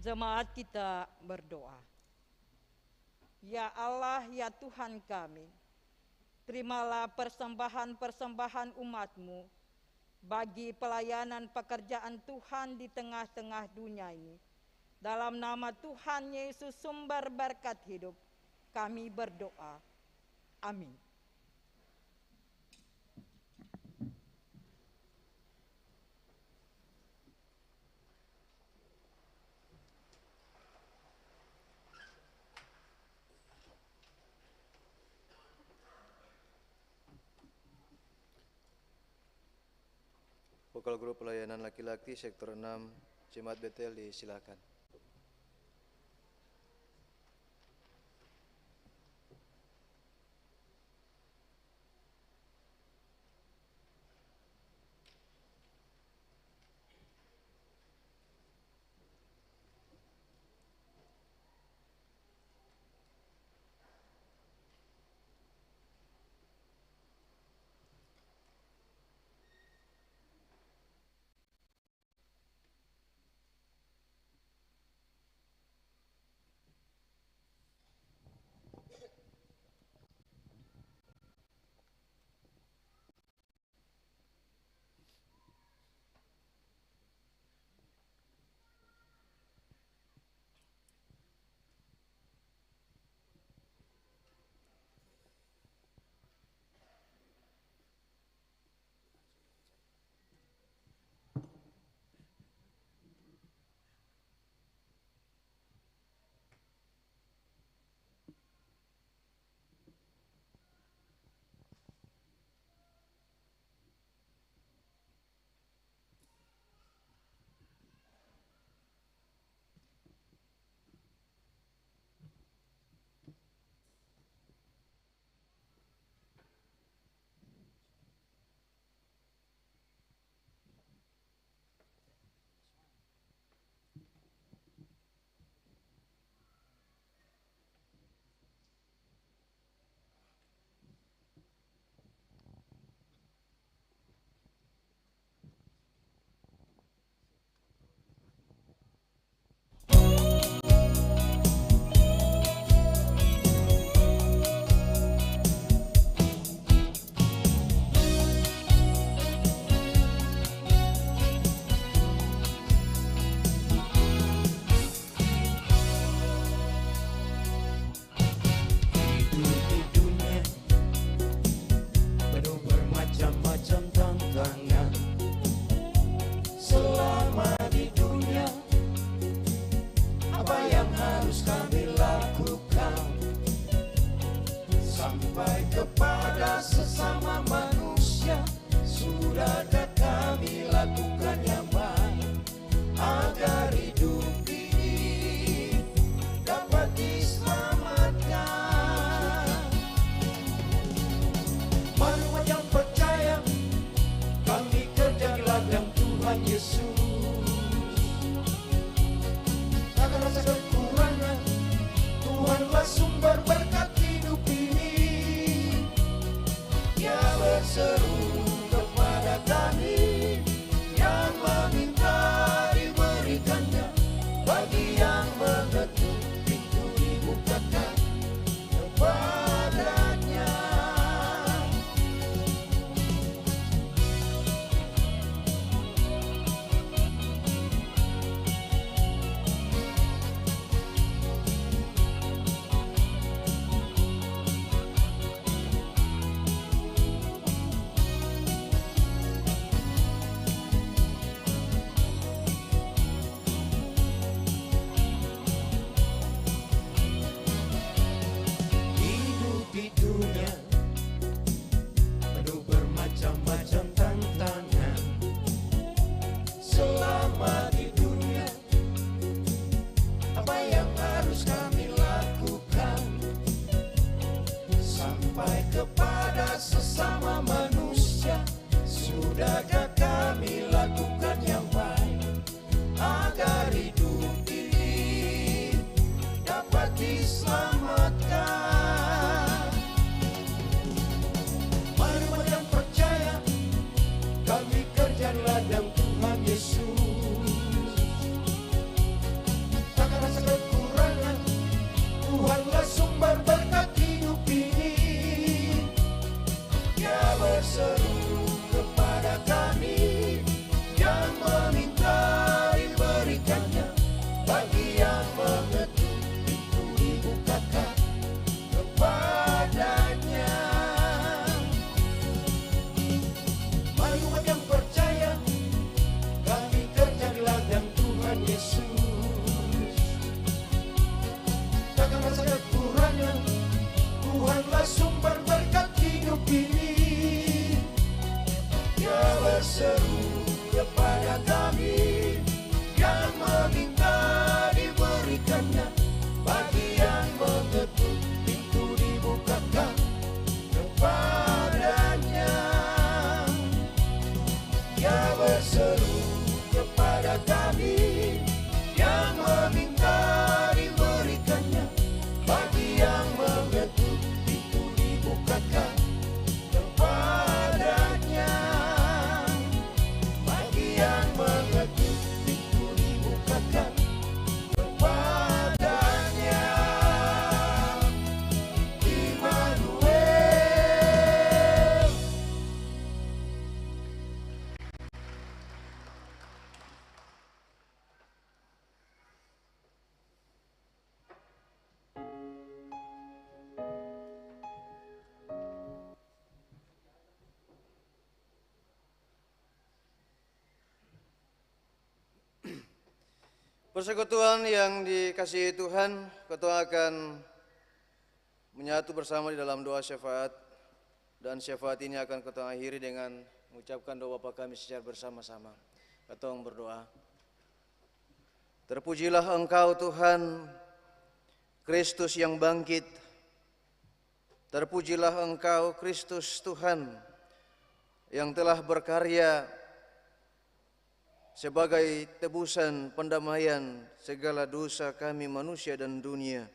Jemaat kita berdoa. Ya Allah, ya Tuhan kami, terimalah persembahan-persembahan umat-Mu bagi pelayanan pekerjaan Tuhan di tengah-tengah dunia ini. Dalam nama Tuhan Yesus sumber berkat hidup, kami berdoa. Amin. Vokal grup pelayanan laki-laki sektor 6 Jemaat Betel disilakan. berseru kepada kami, yang meminta diberikannya, bagi yang mengetuk pintu dibukakan kepadanya, bagi yang mengetuk pintu dibukakan kepadanya. Immanuel. Persekutuan yang dikasihi Tuhan, ketua akan menyatu bersama di dalam doa syafaat, dan syafaat ini akan ketua akhiri dengan mengucapkan doa Bapa kami secara bersama-sama. Ketua berdoa. Terpujilah Engkau Tuhan, Kristus yang bangkit. Terpujilah Engkau Kristus Tuhan yang telah berkarya sebagai tebusan pendamaian segala dosa kami manusia dan dunia.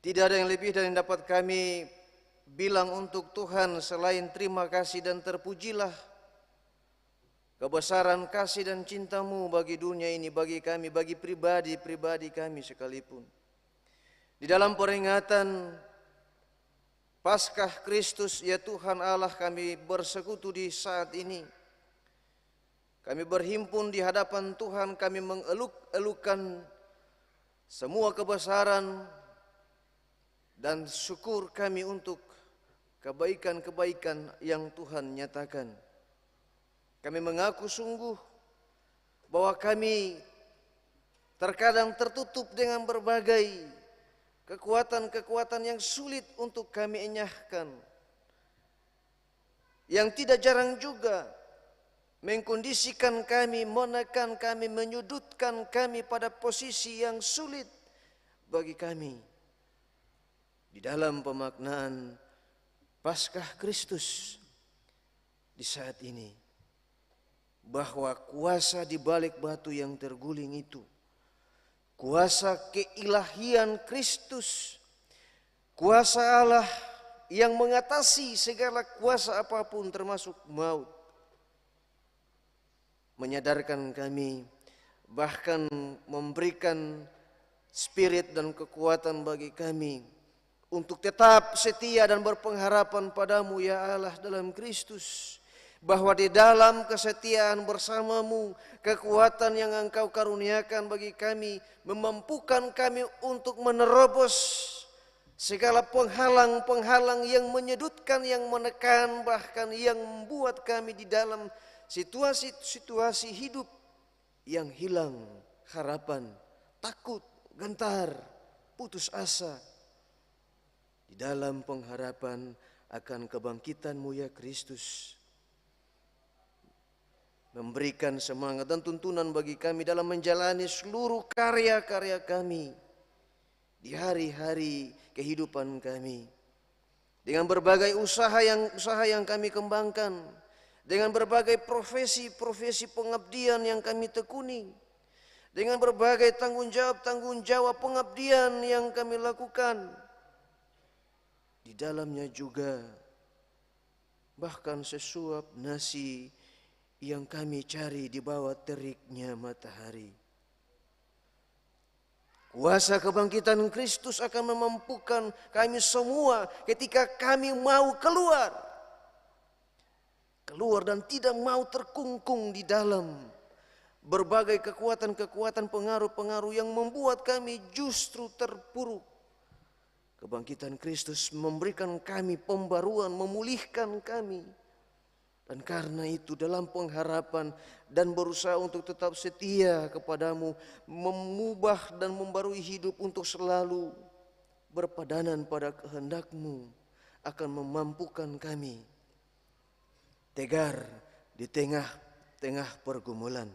Tidak ada yang lebih dari yang dapat kami bilang untuk Tuhan selain terima kasih dan terpujilah kebesaran kasih dan cinta-Mu bagi dunia ini, bagi kami, bagi pribadi-pribadi kami sekalipun. Di dalam peringatan Paskah Kristus, ya Tuhan Allah, kami bersekutu di saat ini. Kami berhimpun di hadapan Tuhan, kami mengeluk-elukan semua kebesaran dan syukur kami untuk kebaikan-kebaikan yang Tuhan nyatakan. Kami mengaku sungguh bahwa kami terkadang tertutup dengan berbagai kekuatan-kekuatan yang sulit untuk kami enyahkan, yang tidak jarang juga mengkondisikan kami, menekan kami, menyudutkan kami pada posisi yang sulit bagi kami. Di dalam pemaknaan Paskah Kristus di saat ini, bahwa kuasa di balik batu yang terguling itu, kuasa keilahian Kristus, kuasa Allah yang mengatasi segala kuasa apapun termasuk maut, menyadarkan kami, bahkan memberikan spirit dan kekuatan bagi kami untuk tetap setia dan berpengharapan padamu ya Allah dalam Kristus, bahwa di dalam kesetiaan bersamamu, kekuatan yang Engkau karuniakan bagi kami memampukan kami untuk menerobos segala penghalang-penghalang yang menyudutkan, yang menekan, bahkan yang membuat kami di dalam situasi-situasi hidup yang hilang harapan, takut, gentar, putus asa. Di dalam pengharapan akan kebangkitan-Mu ya Kristus, memberikan semangat dan tuntunan bagi kami dalam menjalani seluruh karya-karya kami di hari-hari kehidupan kami, dengan berbagai usaha yang kami kembangkan, dengan berbagai profesi pengabdian yang kami tekuni, dengan berbagai tanggung jawab pengabdian yang kami lakukan. Di dalamnya juga bahkan sesuap nasi yang kami cari di bawah teriknya matahari. Kuasa kebangkitan Kristus akan memampukan kami semua ketika kami mau keluar dan tidak mau terkungkung di dalam berbagai kekuatan-kekuatan, pengaruh-pengaruh yang membuat kami justru terpuruk. Kebangkitan Kristus memberikan kami pembaruan, memulihkan kami. Dan karena itu dalam pengharapan dan berusaha untuk tetap setia kepadamu, mengubah dan membarui hidup untuk selalu berpadanan pada kehendak-Mu, akan memampukan kami tegar di tengah-tengah pergumulan.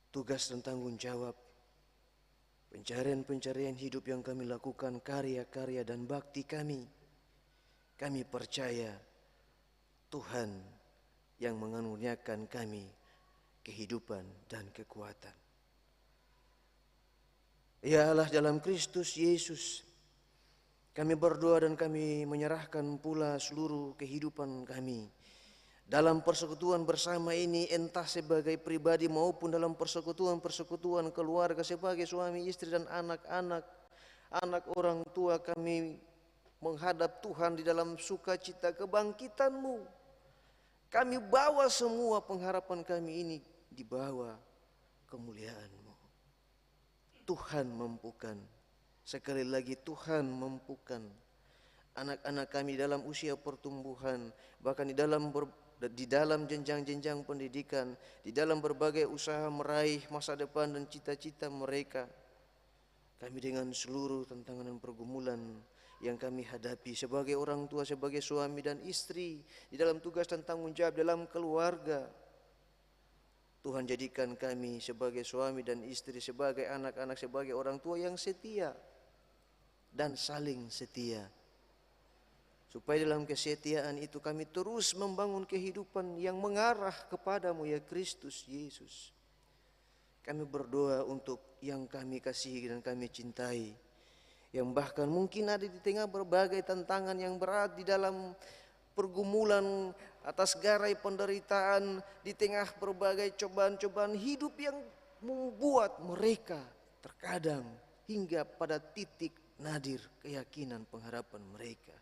Tugas dan tanggung jawab pencarian hidup yang kami lakukan, karya-karya dan bakti kami percaya Tuhan yang mengaruniakan kami kehidupan dan kekuatan. Ya Allah, dalam Kristus Yesus kami berdoa dan kami menyerahkan pula seluruh kehidupan kami dalam persekutuan bersama ini, entah sebagai pribadi maupun dalam persekutuan keluarga sebagai suami, istri dan anak-anak, anak orang tua. Kami menghadap Tuhan di dalam sukacita kebangkitan-Mu. Kami bawa semua pengharapan kami ini di bawah kemuliaan-Mu. Tuhan mampukan, sekali lagi Tuhan mampukan anak-anak kami dalam usia pertumbuhan, bahkan di dalam jenjang-jenjang pendidikan, di dalam berbagai usaha meraih masa depan dan cita-cita mereka. Kami dengan seluruh tantangan dan pergumulan yang kami hadapi sebagai orang tua, sebagai suami dan istri, di dalam tugas dan tanggung jawab dalam keluarga, Tuhan jadikan kami sebagai suami dan istri, sebagai anak-anak, sebagai orang tua yang setia dan saling setia. Supaya dalam kesetiaan itu kami terus membangun kehidupan yang mengarah kepadamu ya Kristus Yesus. Kami berdoa untuk yang kami kasihi dan kami cintai, yang bahkan mungkin ada di tengah berbagai tantangan yang berat, di dalam pergumulan atas garai penderitaan, di tengah berbagai cobaan-cobaan hidup yang membuat mereka terkadang hingga pada titik nadir keyakinan pengharapan mereka.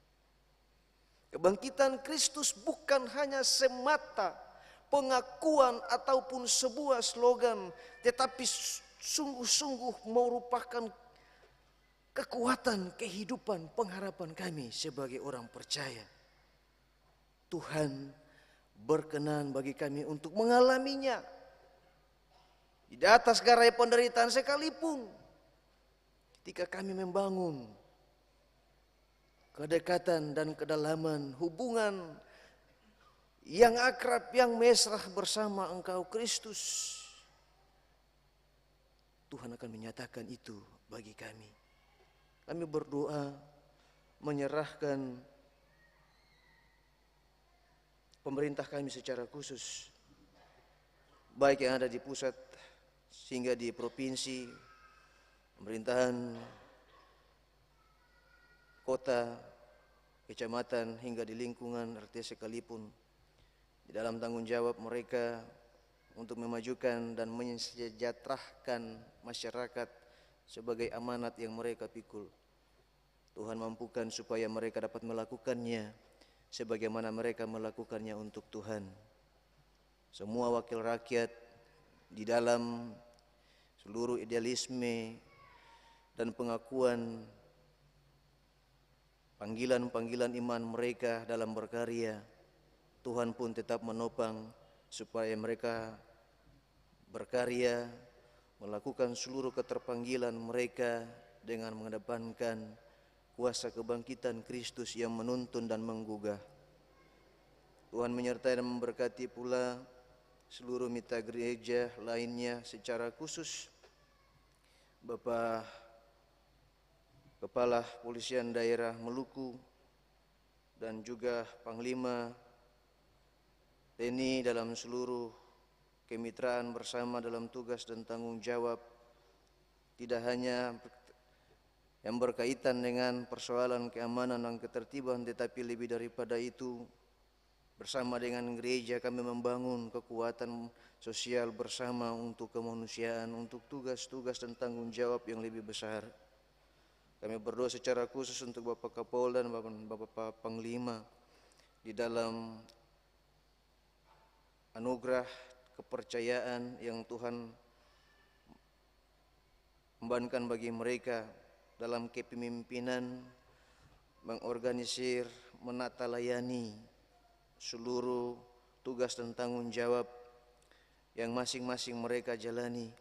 Kebangkitan Kristus bukan hanya semata pengakuan ataupun sebuah slogan, tetapi sungguh-sungguh merupakan kekuatan kehidupan pengharapan kami sebagai orang percaya. Tuhan berkenan bagi kami untuk mengalaminya di atas garai penderitaan sekalipun. Ketika kami membangun kedekatan dan kedalaman hubungan yang akrab, yang mesra bersama Engkau Kristus, Tuhan akan menyatakan itu bagi kami. Kami berdoa menyerahkan pemerintah kami secara khusus, baik yang ada di pusat sehingga di provinsi, pemerintahan kota, kecamatan hingga di lingkungan RT sekalipun, di dalam tanggung jawab mereka untuk memajukan dan mensejahterakan masyarakat sebagai amanat yang mereka pikul. Tuhan mampukan supaya mereka dapat melakukannya sebagaimana mereka melakukannya untuk Tuhan. Semua wakil rakyat di dalam seluruh idealisme dan pengakuan panggilan-panggilan iman mereka dalam berkarya, Tuhan pun tetap menopang supaya mereka berkarya, melakukan seluruh keterpanggilan mereka dengan mengedepankan kuasa kebangkitan Kristus yang menuntun dan menggugah. Tuhan menyertai dan memberkati pula seluruh mitra gereja lainnya, secara khusus Bapak Kepala Polisian Daerah Maluku dan juga Panglima TNI dalam seluruh kemitraan bersama dalam tugas dan tanggung jawab, tidak hanya yang berkaitan dengan persoalan keamanan dan ketertiban, tetapi lebih daripada itu, bersama dengan gereja kami membangun kekuatan sosial bersama untuk kemanusiaan, untuk tugas-tugas dan tanggung jawab yang lebih besar. Kami berdoa secara khusus untuk Bapak Kapolda dan Bapak Panglima di dalam anugerah kepercayaan yang Tuhan membankan bagi mereka dalam kepemimpinan, mengorganisir, menata layani seluruh tugas dan tanggung jawab yang masing-masing mereka jalani,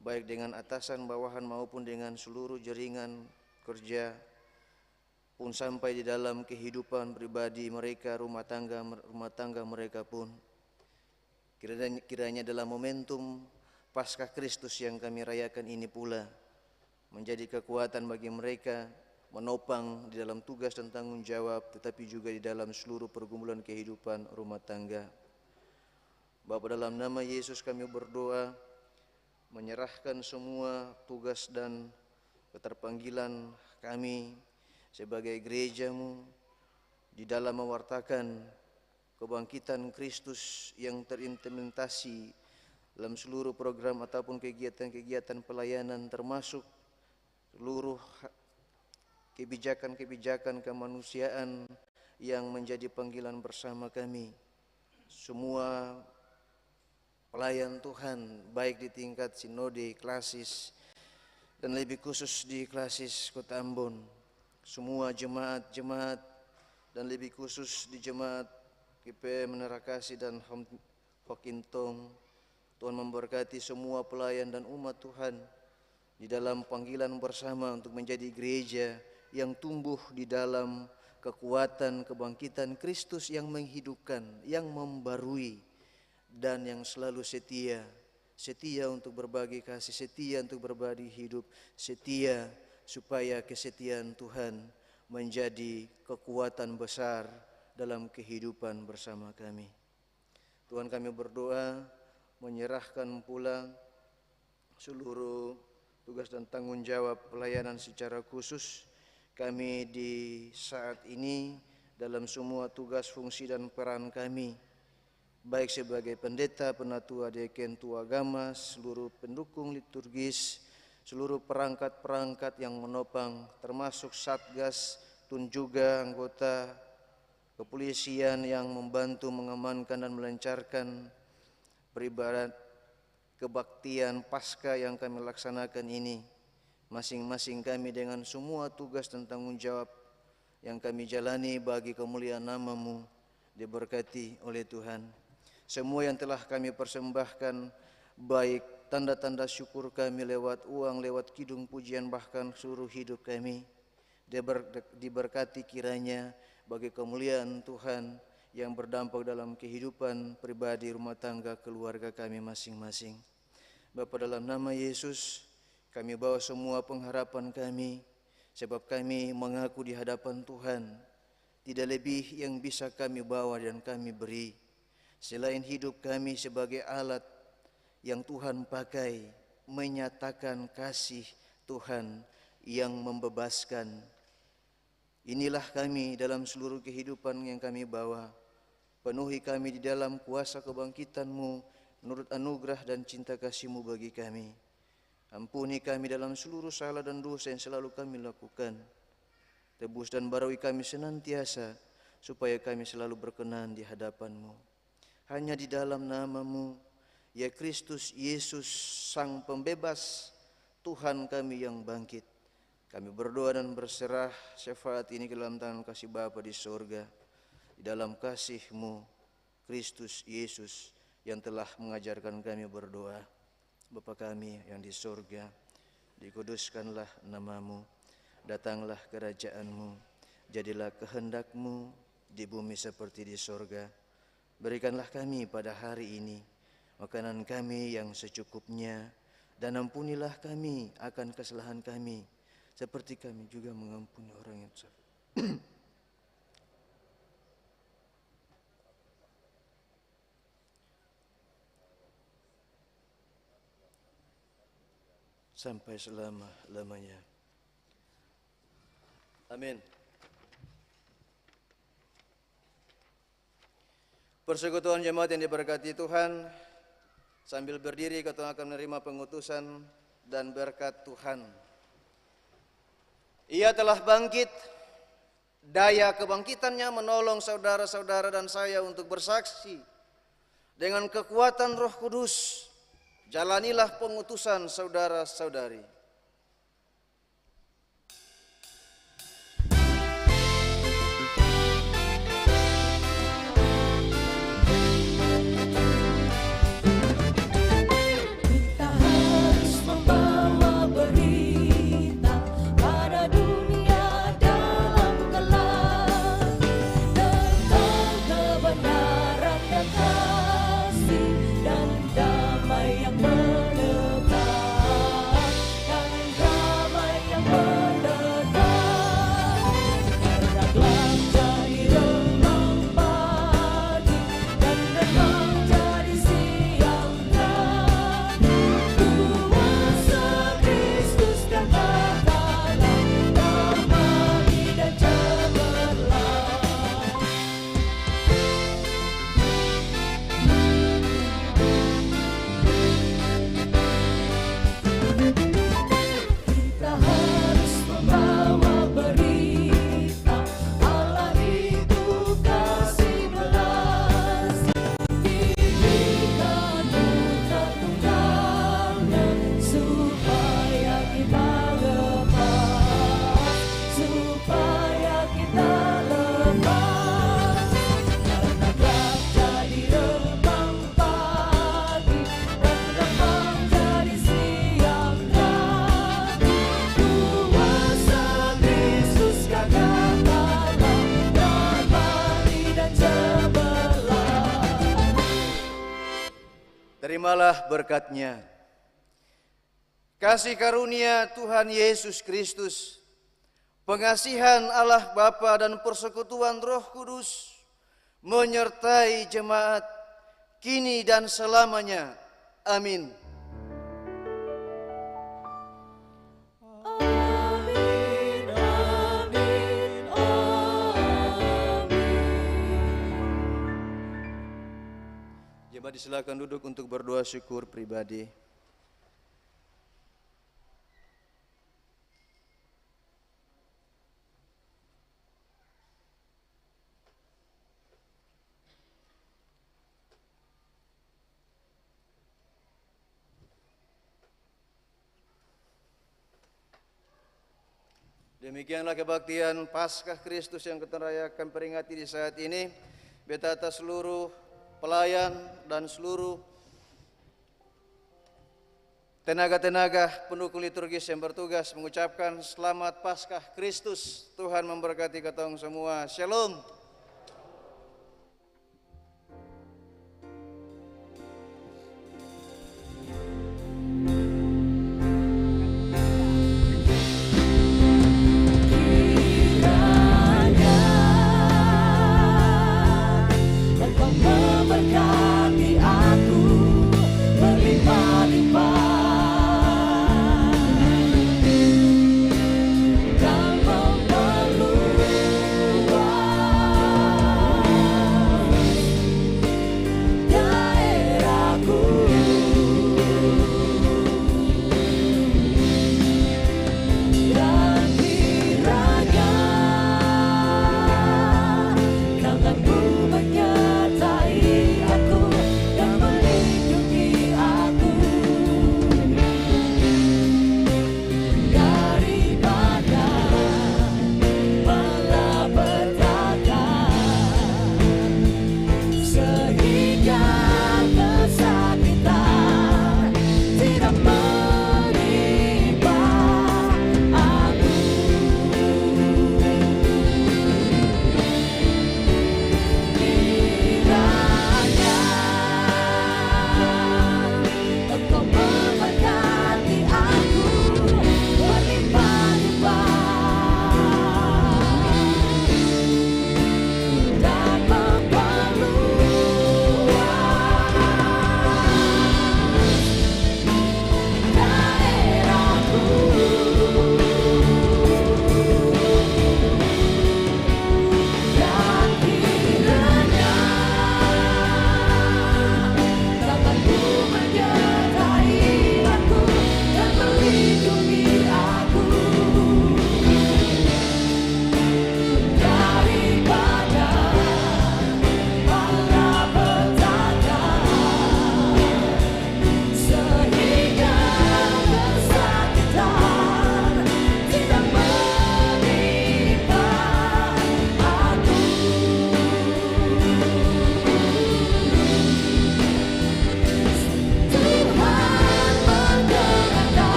baik dengan atasan, bawahan maupun dengan seluruh jaringan kerja, pun sampai di dalam kehidupan pribadi mereka, rumah tangga mereka pun. Kiranya dalam momentum Paskah Kristus yang kami rayakan ini pula menjadi kekuatan bagi mereka menopang di dalam tugas dan tanggung jawab, tetapi juga di dalam seluruh pergumulan kehidupan rumah tangga. Bapa, dalam nama Yesus kami berdoa, menyerahkan semua tugas dan keterpanggilan kami sebagai gereja-Mu di dalam mewartakan kebangkitan Kristus yang terimplementasi dalam seluruh program ataupun kegiatan-kegiatan pelayanan, termasuk seluruh kebijakan-kebijakan kemanusiaan yang menjadi panggilan bersama kami. Semua pelayan Tuhan, baik di tingkat sinode, klasis, dan lebih khusus di klasis Kota Ambon, semua jemaat-jemaat, dan lebih khusus di jemaat GP Menara Kasih dan Hokintong, Tuhan memberkati semua pelayan dan umat Tuhan di dalam panggilan bersama untuk menjadi gereja yang tumbuh di dalam kekuatan kebangkitan Kristus yang menghidupkan, yang membarui, dan yang selalu setia. Setia untuk berbagi kasih, setia untuk berbagi hidup, setia supaya kesetiaan Tuhan menjadi kekuatan besar dalam kehidupan bersama kami. Tuhan, kami berdoa menyerahkan pula seluruh tugas dan tanggung jawab pelayanan secara khusus kami di saat ini dalam semua tugas, fungsi, dan peran kami, baik sebagai pendeta, penatua, deken, tua agama, seluruh pendukung liturgis, seluruh perangkat-perangkat yang menopang, termasuk Satgas, dan juga anggota kepolisian yang membantu mengamankan dan melancarkan peribadatan kebaktian Paskah yang kami laksanakan ini. Masing-masing kami dengan semua tugas dan tanggung jawab yang kami jalani bagi kemuliaan nama-Mu diberkati oleh Tuhan. Semua yang telah kami persembahkan, baik tanda-tanda syukur kami lewat uang, lewat kidung pujian, bahkan seluruh hidup kami, diberkati kiranya bagi kemuliaan Tuhan yang berdampak dalam kehidupan pribadi, rumah tangga, keluarga kami masing-masing. Bapa, dalam nama Yesus kami bawa semua pengharapan kami, sebab kami mengaku di hadapan Tuhan tidak lebih yang bisa kami bawa dan kami beri selain hidup kami sebagai alat yang Tuhan pakai menyatakan kasih Tuhan yang membebaskan. Inilah kami dalam seluruh kehidupan yang kami bawa. Penuhi kami di dalam kuasa kebangkitan-Mu menurut anugerah dan cinta kasih-Mu bagi kami. Ampuni kami dalam seluruh salah dan dosa yang selalu kami lakukan. Tebus dan barui kami senantiasa supaya kami selalu berkenan di hadapan-Mu. Hanya di dalam nama-Mu, ya Kristus Yesus, Sang Pembebas, Tuhan kami yang bangkit, kami berdoa dan berserah syafaat ini ke dalam tangan kasih Bapa di sorga, di dalam kasih-Mu, Kristus Yesus, yang telah mengajarkan kami berdoa. Bapa kami yang di sorga, dikuduskanlah nama-Mu, datanglah kerajaan-Mu, jadilah kehendak-Mu di bumi seperti di sorga. Berikanlah kami pada hari ini makanan kami yang secukupnya, dan ampunilah kami akan kesalahan kami, seperti kami juga mengampuni orang yang salah. Sampai selama-lamanya. Amin. Persekutuan jemaat yang diberkati Tuhan, sambil berdiri kita akan menerima pengutusan dan berkat Tuhan. Ia telah bangkit, daya kebangkitannya menolong saudara-saudara dan saya untuk bersaksi. Dengan kekuatan Roh Kudus, jalanilah pengutusan saudara-saudari. terimalah berkat-Nya. Kasih karunia Tuhan Yesus Kristus, pengasihan Allah Bapa dan persekutuan Roh Kudus menyertai jemaat kini dan selamanya. Amin. Jemaat disilakan duduk untuk berdoa syukur pribadi. Demikianlah kebaktian Paskah Kristus yang kita rayakan peringati di saat ini. Betata seluruh pelayan dan seluruh tenaga-tenaga pendukung liturgis yang bertugas mengucapkan selamat Paskah Kristus. Tuhan memberkati kita semua. Shalom.